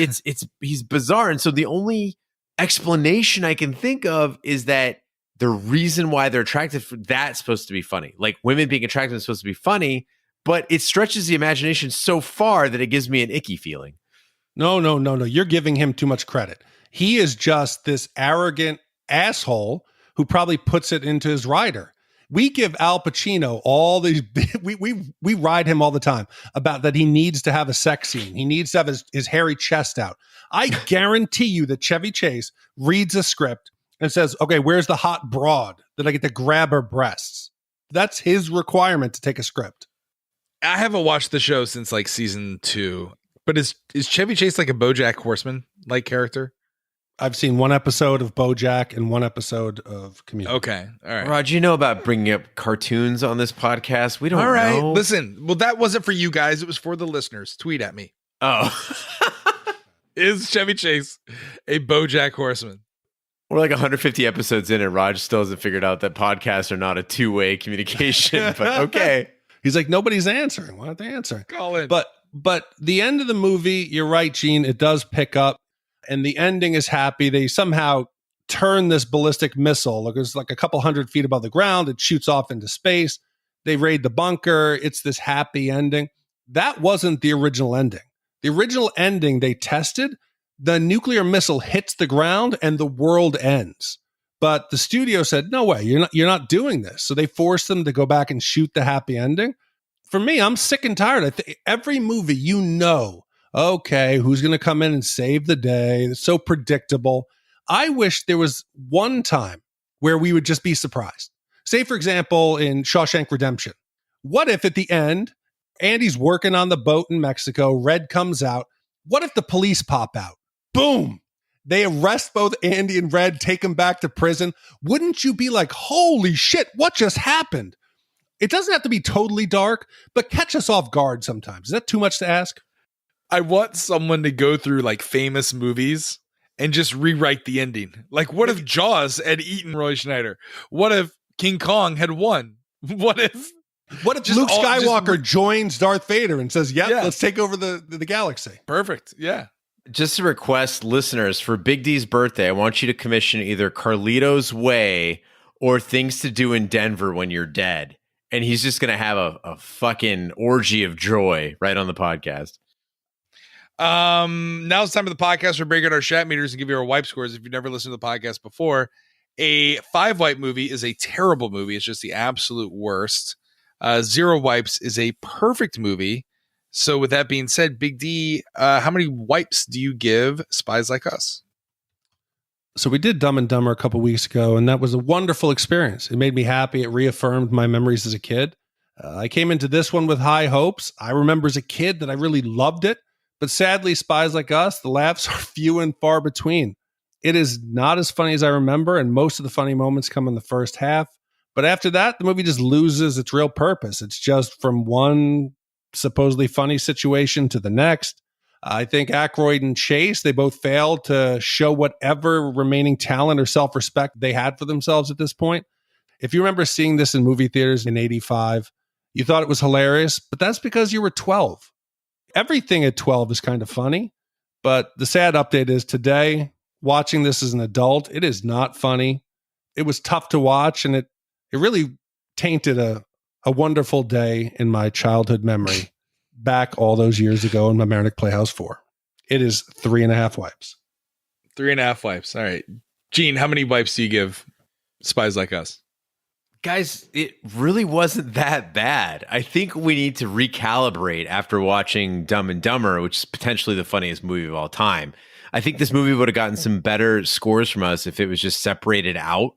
he's bizarre. And so the only explanation I can think of is that the reason why they're attracted, that's supposed to be funny. Like women being attractive is supposed to be funny, but it stretches the imagination so far that it gives me an icky feeling. No. You're giving him too much credit. He is just this arrogant asshole who probably puts it into his rider. We give Al Pacino all these, we ride him all the time about that he needs to have a sex scene. He needs to have his hairy chest out. I guarantee you that Chevy Chase reads a script and says, okay, where's the hot broad that I get to grab her breasts? That's his requirement to take a script. I haven't watched the show since like season 2, but is Chevy Chase like a BoJack Horseman like character? I've seen one episode of BoJack and one episode of Community. Okay. All right. Rod, you know about bringing up cartoons on this podcast? We don't All right. know. Listen, well, that wasn't for you guys. It was for the listeners. Tweet at me. Oh. Is Chevy Chase a BoJack Horseman? We're like 150 episodes in and Raj still hasn't figured out that podcasts are not a two-way communication, but okay. He's like, nobody's answering. Why aren't they answering? Call in. But the end of the movie, you're right, Gene, it does pick up. And the ending is happy. They somehow turn this ballistic missile. Like it's like a couple 100 feet above the ground. It shoots off into space. They raid the bunker. It's this happy ending. That wasn't the original ending. The original ending they tested, the nuclear missile hits the ground and the world ends. But the studio said, no way, you're not doing this. So they forced them to go back and shoot the happy ending. For me, I'm sick and tired. Every movie, okay, who's going to come in and save the day? It's so predictable. I wish there was one time where we would just be surprised. Say, for example, in Shawshank Redemption. What if at the end, Andy's working on the boat in Mexico, Red comes out. What if the police pop out? Boom! They arrest both Andy and Red, take them back to prison. Wouldn't you be like, holy shit, what just happened? It doesn't have to be totally dark, but catch us off guard sometimes. Is that too much to ask? I want someone to go through like famous movies and just rewrite the ending. Like, what if Jaws had eaten Roy Schneider? What if King Kong had won? What if Luke Skywalker joins Darth Vader and says, yeah, let's take over the galaxy? Perfect. Yeah. Just a request, listeners, for Big D's birthday, I want you to commission either Carlito's Way or Things to Do in Denver When You're Dead. And he's just going to have a fucking orgy of joy right on the podcast. Now it's time for the podcast. We're breaking our Shat meters and give you our wipe scores. If you've never listened to the podcast before, a 5 wipe movie is a terrible movie. It's just the absolute worst. 0 wipes is a perfect movie. So with that being said, Big D, how many wipes do you give Spies Like Us? So we did Dumb and Dumber a couple weeks ago, and that was a wonderful experience. It made me happy. It reaffirmed my memories as a kid. I came into this one with high hopes. I remember as a kid that I really loved it. But sadly, Spies Like Us, the laughs are few and far between. It is not as funny as I remember, and most of the funny moments come in the first half. But after that, the movie just loses its real purpose. It's just from one supposedly funny situation to the next. I think Aykroyd and Chase, they both failed to show whatever remaining talent or self-respect they had for themselves at this point. If you remember seeing this in movie theaters in 85, you thought it was hilarious, but that's because you were 12. Everything at 12 is kind of funny, but the sad update is today, watching this as an adult, it is not funny. It was tough to watch, and it really tainted a wonderful day in my childhood memory back all those years ago in Mamaroneck Playhouse 4. It is 3.5 wipes. 3.5 wipes. All right. Gene, how many wipes do you give Spies Like Us? Guys, it really wasn't that bad. I think we need to recalibrate after watching Dumb and Dumber, which is potentially the funniest movie of all time. I think this movie would have gotten some better scores from us if it was just separated out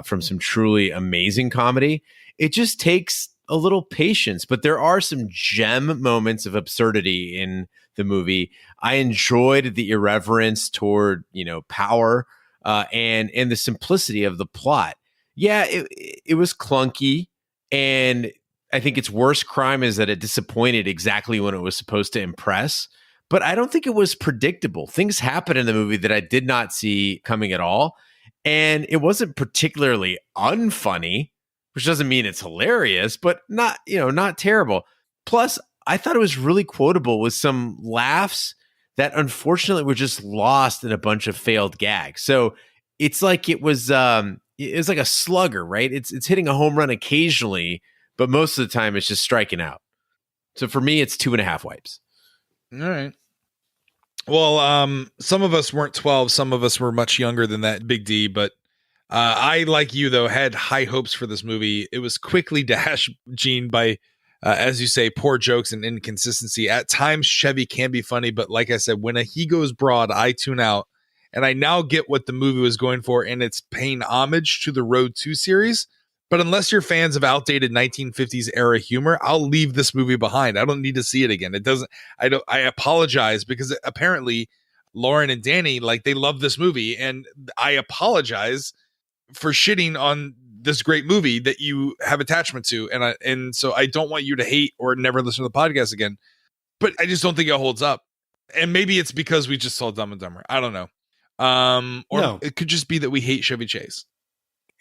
from some truly amazing comedy. It just takes a little patience, but there are some gem moments of absurdity in the movie. I enjoyed the irreverence toward, power and the simplicity of the plot. Yeah, it was clunky, and I think its worst crime is that it disappointed exactly when it was supposed to impress. But I don't think it was predictable. Things happen in the movie that I did not see coming at all, and it wasn't particularly unfunny, which doesn't mean it's hilarious, but not terrible. Plus, I thought it was really quotable with some laughs that unfortunately were just lost in a bunch of failed gags. So it's like it was like a slugger, right? It's hitting a home run occasionally, but most of the time it's just striking out. So for me, it's 2.5 wipes. All right. Well, some of us weren't 12. Some of us were much younger than that, Big D. But I, like you, though, had high hopes for this movie. It was quickly dashed, Gene, by, as you say, poor jokes and inconsistency. At times, Chevy can be funny. But like I said, when he goes broad, I tune out. And I now get what the movie was going for, and it's paying homage to the Road 2 series. But unless you're fans of outdated 1950s era humor, I'll leave this movie behind. I don't need to see it again. I apologize because apparently Lauren and Danny, like, they love this movie, and I apologize for shitting on this great movie that you have attachment to. And so I don't want you to hate or never listen to the podcast again, but I just don't think it holds up. And maybe it's because we just saw Dumb and Dumber. I don't know. Or it could just be that we hate Chevy Chase.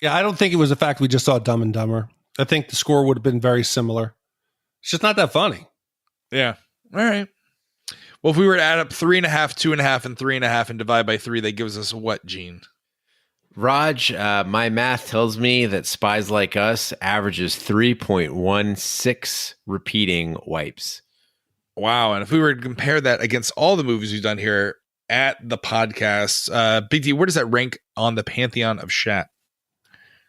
Yeah, I don't think it was the fact we just saw Dumb and Dumber. I think the score would have been very similar. It's just not that funny. Yeah. All right. Well, if we were to add up 3.5, 2.5, and 3.5 and divide by 3, that gives us what, Gene? Raj, my math tells me that Spies Like Us averages 3.16 repeating wipes. Wow. And if we were to compare that against all the movies we've done here at the podcast, Big D, where does that rank on the pantheon of Shat?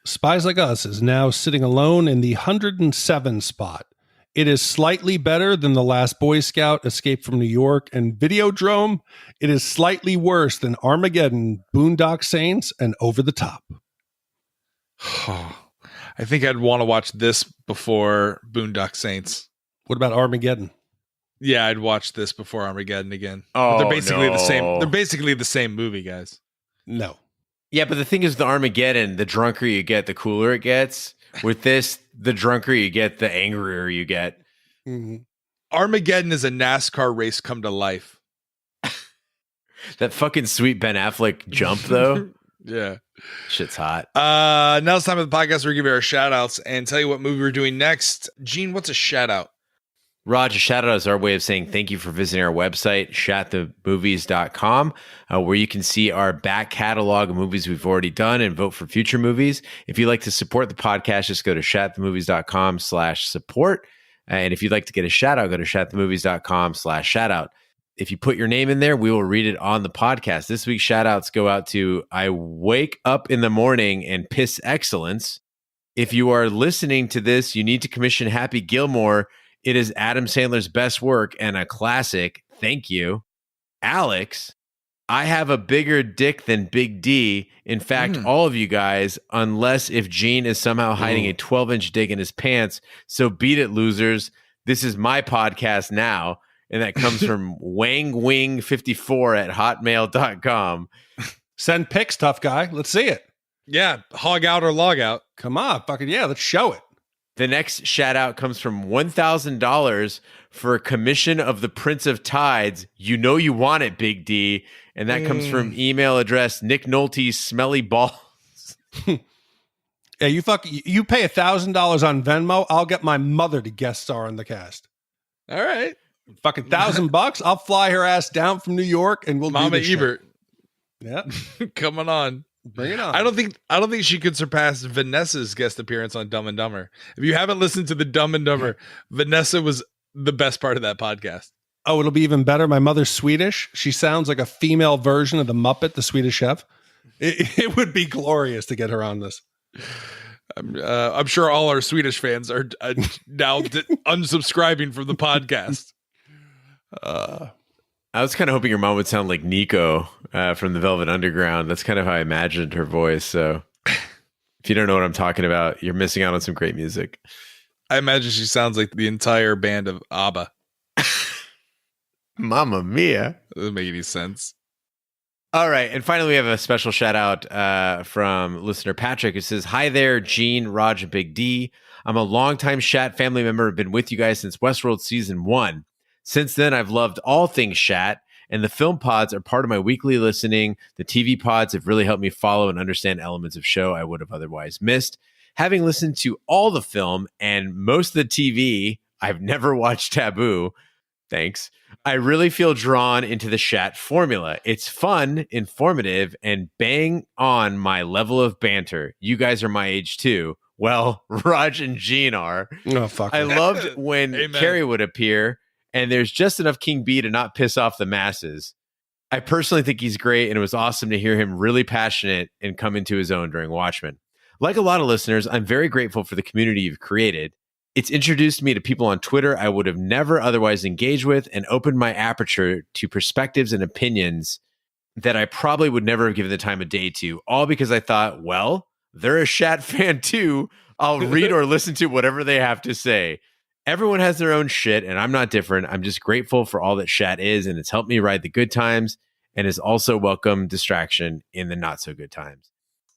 Spies Like Us is now sitting alone in the 107 spot. It is slightly better than The Last Boy Scout, Escape from New York, and Videodrome. It is slightly worse than Armageddon, Boondock Saints, and Over the Top. I think I'd want to watch this before Boondock Saints. What about Armageddon? Yeah, I'd watch this before Armageddon again. Oh, they're basically the same. They're basically the same movie, guys. No. Yeah, but the thing is, the Armageddon, the drunker you get, the cooler it gets. With this, the drunker you get, the angrier you get. Mm-hmm. Armageddon is a NASCAR race come to life. That fucking sweet Ben Affleck jump, though. Yeah. Shit's hot. Now it's time for the podcast where we give you our shout outs and tell you what movie we're doing next. Gene, what's a shout out? Raj, a shout out is our way of saying thank you for visiting our website, shatthemovies.com, where you can see our back catalog of movies we've already done and vote for future movies. If you'd like to support the podcast, just go to shatthemovies.com/support. And if you'd like to get a shout out, go to shatthemovies.com/shout out. If you put your name in there, we will read it on the podcast. This week's shout outs go out to I Wake Up in the Morning and Piss Excellence. If you are listening to this, you need to commission Happy Gilmore. It is Adam Sandler's best work and a classic. Thank you. Alex, I have a bigger dick than Big D. In fact, all of you guys, unless if Gene is somehow hiding a 12-inch dick in his pants. So beat it, losers. This is my podcast now. And that comes from wangwing54@hotmail.com. Send pics, tough guy. Let's see it. Yeah, hog out or log out. Come on, fucking yeah, let's show it. The next shout out comes from $1,000 for a commission of the Prince of Tides. You know you want it, Big D. And that comes from email address Nick Nolte's smelly balls. Yeah, you pay $1,000 on Venmo. I'll get my mother to guest star on the cast. All right. Fucking $1,000. I'll fly her ass down from New York and we'll Mama do the Ebert. Yeah. Coming on. Bring it on. I don't think she could surpass Vanessa's guest appearance on Dumb and Dumber. If you haven't listened to the Dumb and Dumber, Vanessa was the best part of that podcast. Oh, it'll be even better. My mother's Swedish. She sounds like a female version of the Muppet, the Swedish Chef. It would be glorious to get her on this. I'm sure all our Swedish fans are now unsubscribing from the podcast. I was kind of hoping your mom would sound like Nico from the Velvet Underground. That's kind of how I imagined her voice. So if you don't know what I'm talking about, you're missing out on some great music. I imagine she sounds like the entire band of ABBA. Mamma mia. That doesn't make any sense. All right. And finally, we have a special shout out from listener Patrick, who says, "Hi there, Gene, Raj, and Big D. I'm a longtime Shat family member. I've been with you guys since Westworld Season 1. Since then, I've loved all things Shat, and the film pods are part of my weekly listening. The TV pods have really helped me follow and understand elements of show I would have otherwise missed. Having listened to all the film and most of the TV, I've never watched Taboo. Thanks. I really feel drawn into the Shat formula. It's fun, informative, and bang on my level of banter. You guys are my age too. Well, Raj and Gene are. Oh, fuck. I loved when Carrie would appear, and there's just enough King B to not piss off the masses. I personally think he's great, and it was awesome to hear him really passionate and come into his own during Watchmen. Like a lot of listeners, I'm very grateful for the community you've created. It's introduced me to people on Twitter I would have never otherwise engaged with and opened my aperture to perspectives and opinions that I probably would never have given the time of day to, all because I thought, well, they're a Shat fan too. I'll read or listen to whatever they have to say. Everyone has their own shit, and I'm not different. I'm just grateful for all that Shat is, and it's helped me ride the good times and is also welcome distraction in the not so good times.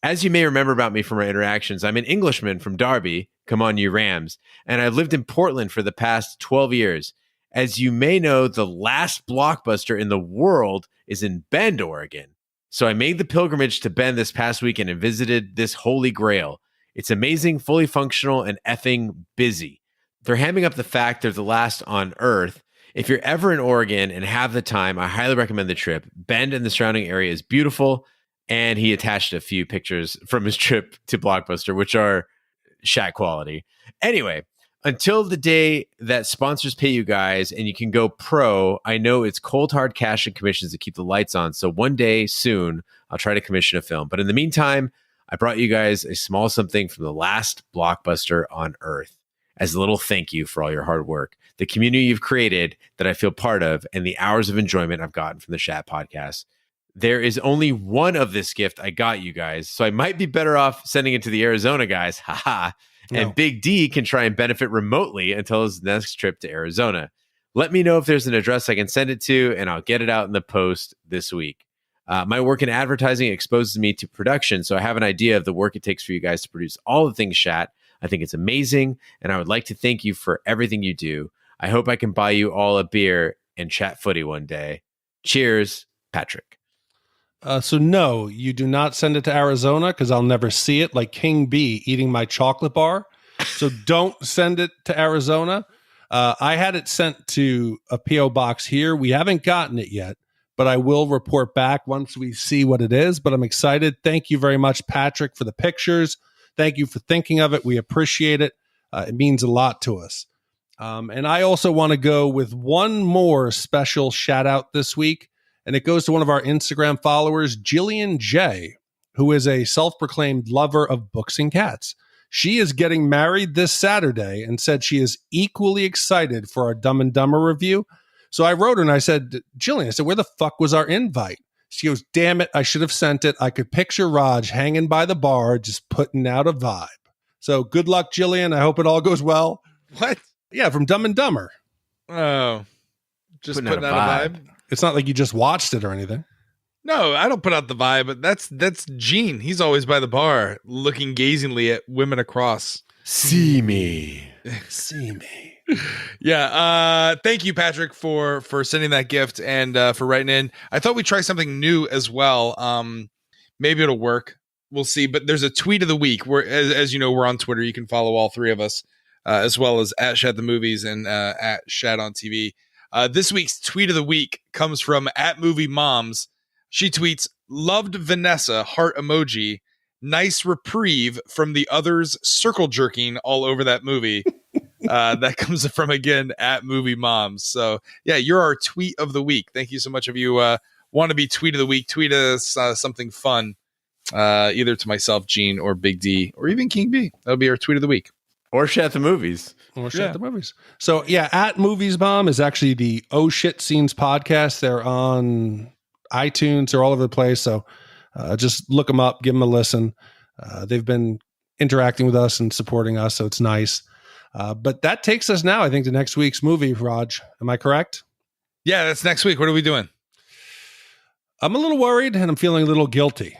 As you may remember about me from our interactions, I'm an Englishman from Derby, come on you Rams, and I've lived in Portland for the past 12 years. As you may know, the last blockbuster in the world is in Bend, Oregon. So I made the pilgrimage to Bend this past weekend and visited this holy grail. It's amazing, fully functional, and effing busy. They're hamming up the fact they're the last on Earth. If you're ever in Oregon and have the time, I highly recommend the trip. Bend and the surrounding area is beautiful, and he attached a few pictures from his trip to Blockbuster, which are Shat quality. Anyway, until the day that sponsors pay you guys and you can go pro, I know it's cold hard cash and commissions to keep the lights on. So one day soon, I'll try to commission a film. But in the meantime, I brought you guys a small something from the last blockbuster on Earth as a little thank you for all your hard work, the community you've created that I feel part of, and the hours of enjoyment I've gotten from the Shat podcast. There is only one of this gift I got you guys, so I might be better off sending it to the Arizona guys. Haha. And Big D can try and benefit remotely until his next trip to Arizona. Let me know if there's an address I can send it to, and I'll get it out in the post this week. My work in advertising exposes me to production, so I have an idea of the work it takes for you guys to produce all the things Shat. I think it's amazing, and I would like to thank you for everything you do. I hope I can buy you all a beer and chat footy one day. Cheers, Patrick. So no, you do not send it to Arizona because I'll never see it, like King B eating my chocolate bar. So don't send it to Arizona. I had it sent to a P.O. box here. We haven't gotten it yet, but I will report back once we see what it is. But I'm excited. Thank you very much, Patrick, for the pictures. Thank you for thinking of it. We appreciate it. It means a lot to us. And I also want to go with one more special shout out this week. And it goes to one of our Instagram followers, Jillian J., who is a self-proclaimed lover of books and cats. She is getting married this Saturday and said she is equally excited for our Dumb and Dumber review. So I wrote her and I said, Jillian, I said, where the fuck was our invite? She goes, damn it, I should have sent it. I could picture Raj hanging by the bar, just putting out a vibe. So good luck, Jillian. I hope it all goes well. What? Yeah, from Dumb and Dumber. Oh, just putting out a vibe? It's not like you just watched it or anything. No, I don't put out the vibe, but that's Gene. He's always by the bar looking gazingly at women across. See me. See me. Yeah. Thank you, Patrick, for sending that gift and for writing in. I thought we'd try something new as well. Maybe it'll work. We'll see. But there's a tweet of the week where, as you know, we're on Twitter. You can follow all three of us, as well as at Shat The Movies and at Shat on TV. This week's tweet of the week comes from at Movie Moms. She tweets, loved Vanessa, heart emoji, nice reprieve from the others circle jerking all over that movie. That comes from, again, at Movie Moms. So, yeah, you're our tweet of the week. Thank you so much. If you want to be tweet of the week, tweet us something fun, either to myself, Gene, or Big D, or even King B. That'll be our tweet of the week. Or Shat The Movies. Or Shat The Movies. So, yeah, at Movies Bomb is actually the Oh Shit Scenes podcast. They're on iTunes. They're all over the place. So just look them up. Give them a listen. They've been interacting with us and supporting us, so it's nice. But that takes us now, I think, to next week's movie, Raj. Am I correct? Yeah, that's next week. What are we doing? I'm a little worried, and I'm feeling a little guilty.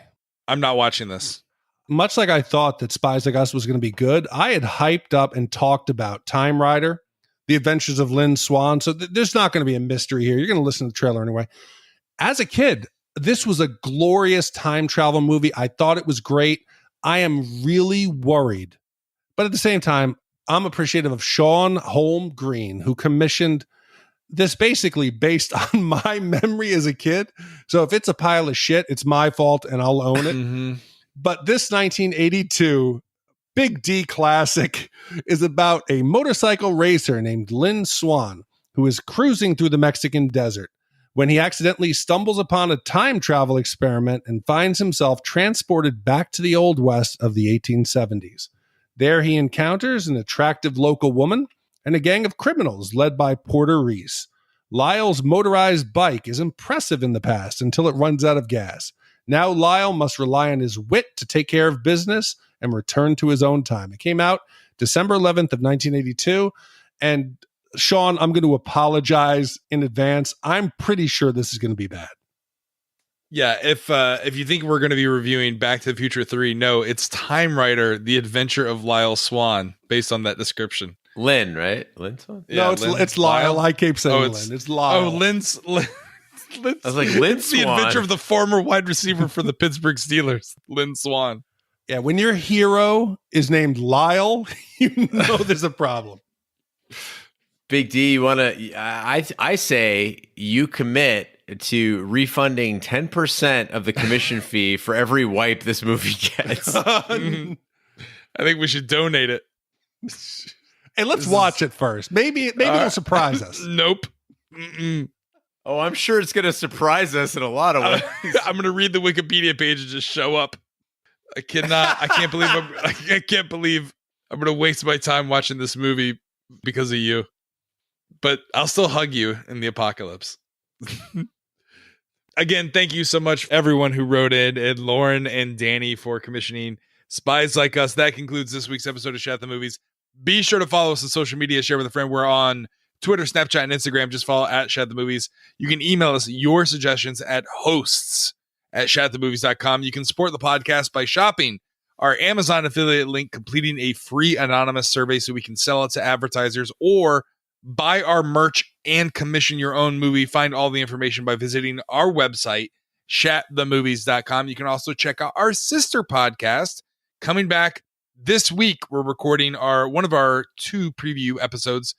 I'm not watching this. Much like I thought that Spies Like Us was going to be good, I had hyped up and talked about Time Rider, The Adventures of Lynn Swann. So there's not going to be a mystery here. You're going to listen to the trailer anyway. As a kid, this was a glorious time travel movie. I thought it was great. I am really worried. But at the same time, I'm appreciative of Sean Holm Green, who commissioned this basically based on my memory as a kid. So if it's a pile of shit, it's my fault and I'll own it. Mm-hmm. But this 1982 Big D classic is about a motorcycle racer named Lynn Swann, who is cruising through the Mexican desert when he accidentally stumbles upon a time travel experiment and finds himself transported back to the Old West of the 1870s. There he encounters an attractive local woman and a gang of criminals led by Porter Reese. Lyle's motorized bike is impressive in the past until it runs out of gas. Now Lyle must rely on his wit to take care of business and return to his own time. It came out December 11th of 1982. And Sean, I'm going to apologize in advance. I'm pretty sure this is going to be bad. Yeah, if you think we're going to be reviewing Back to the Future 3, no, it's Time Rider, The Adventure of Lyle Swann, based on that description. Lynn, right? Lynn Swann? Yeah, no, it's Lyle. I keep saying Lynn. It's Lyle. Oh, Lynn's I was like, Lynn It's the adventure of the former wide receiver for the Pittsburgh Steelers, Lynn Swann. Yeah, when your hero is named Lyle, you know there's a problem. Big D, you want to? I say you commit to refunding 10% of the commission fee for every wipe this movie gets. I think we should donate it. Hey, let's watch it first. Maybe it'll surprise us. Nope. Oh, I'm sure it's going to surprise us in a lot of ways. I'm going to read the Wikipedia page and just show up. I can't believe I'm going to waste my time watching this movie because of you. But I'll still hug you in the apocalypse. Again, thank you so much, everyone who wrote in, and Lauren and Danny for commissioning Spies Like Us. That concludes this week's episode of Shat The Movies. Be sure to follow us on social media, share with a friend. We're on Twitter, Snapchat, and Instagram. Just follow at Shat The Movies. You can email us your suggestions at hosts@shatthemovies.com. You can support the podcast by shopping our Amazon affiliate link, completing a free anonymous survey so we can sell it to advertisers, or buy our merch and commission your own movie. Find all the information by visiting our website, shatthemovies.com. You can also check out our sister podcast coming back this week. We're recording one of our 2 preview episodes,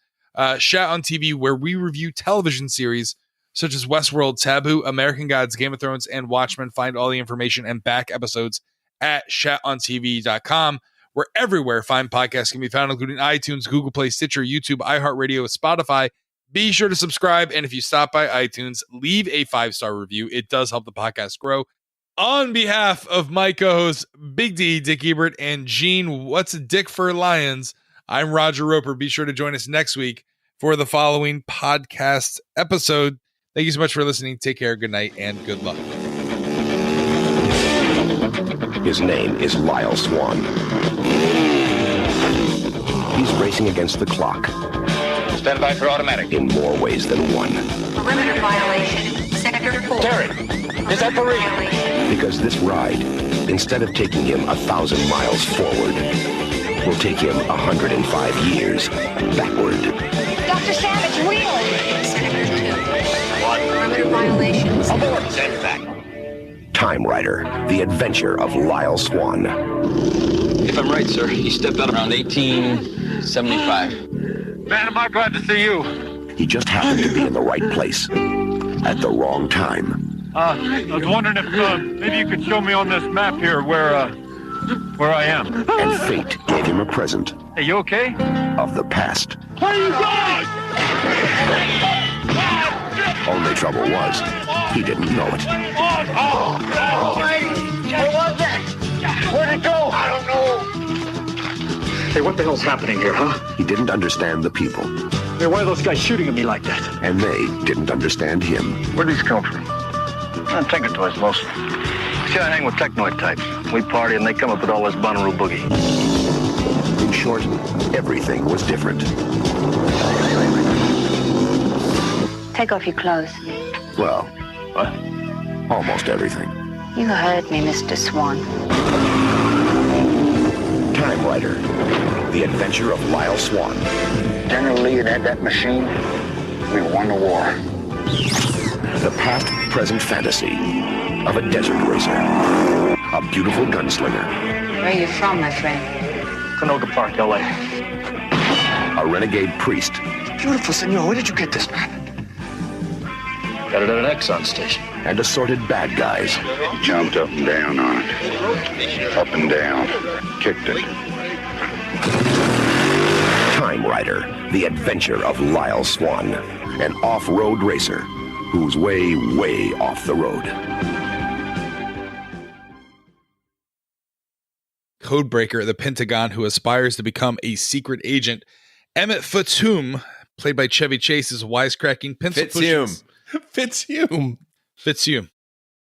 Shat on TV, where we review television series such as Westworld, Taboo, American Gods, Game of Thrones, and Watchmen. Find all the information and back episodes at shatontv.com. We're everywhere fine podcasts can be found, including iTunes, Google Play, Stitcher, YouTube, iHeartRadio, Spotify. Be sure to subscribe, and if you stop by iTunes, leave a 5-star review. It does help the podcast grow. On behalf of my co-hosts, Big D, Dick Ebert, and Gene, What's a Dick for Lions, I'm Roger Roper. Be sure to join us next week for the following podcast episode. Thank you so much for listening. Take care, good night, and good luck. His name is Lyle Swann. He's racing against the clock. Stand by for automatic. In more ways than one. Perimeter violation. Sector 4. Terry, is that Marie? Because this ride, instead of taking him 1,000 miles forward, will take him 105 years backward. Dr. Savage, wheel! Sector 2. Perimeter violations. Abort. Stand back. Time Rider, the adventure of Lyle Swann. If I'm right, sir, he stepped out around 1875. Man, am I glad to see you. He just happened to be in the right place at the wrong time. I was wondering if maybe you could show me on this map here where I am. And fate gave him a present. Hey, you okay? Of the past. Where are you going? Only trouble was, he didn't know it. Oh, what was that? Where'd it go? I don't know. Hey, what the hell's happening here, huh? He didn't understand the people. Hey, why are those guys shooting at me like that? And they didn't understand him. Where'd these come from? Tinker toys, mostly. See, I hang with technoid types. We party and they come up with all this Bonnaroo boogie. In short, everything was different. Take off your clothes. Well, what? Almost everything. You heard me, Mr. Swann. Time Rider, the adventure of Lyle Swann. General Lee had that machine. We won the war. The past-present fantasy of a desert racer. A beautiful gunslinger. Where are you from, my friend? Canoga Park, L.A. A renegade priest. Beautiful, senor. Where did you get this map? Got it at an Exxon station. And assorted bad guys. Jumped up and down on it. Up and down. Kicked it. Time Rider, the adventure of Lyle Swann. An off-road racer who's way, way off the road. Codebreaker at the Pentagon who aspires to become a secret agent, Emmett Fitz-Hume played by Chevy Chase, is wisecracking pencil Fitz-Hume. pushing. Fitz-Hume. Fitz-Hume.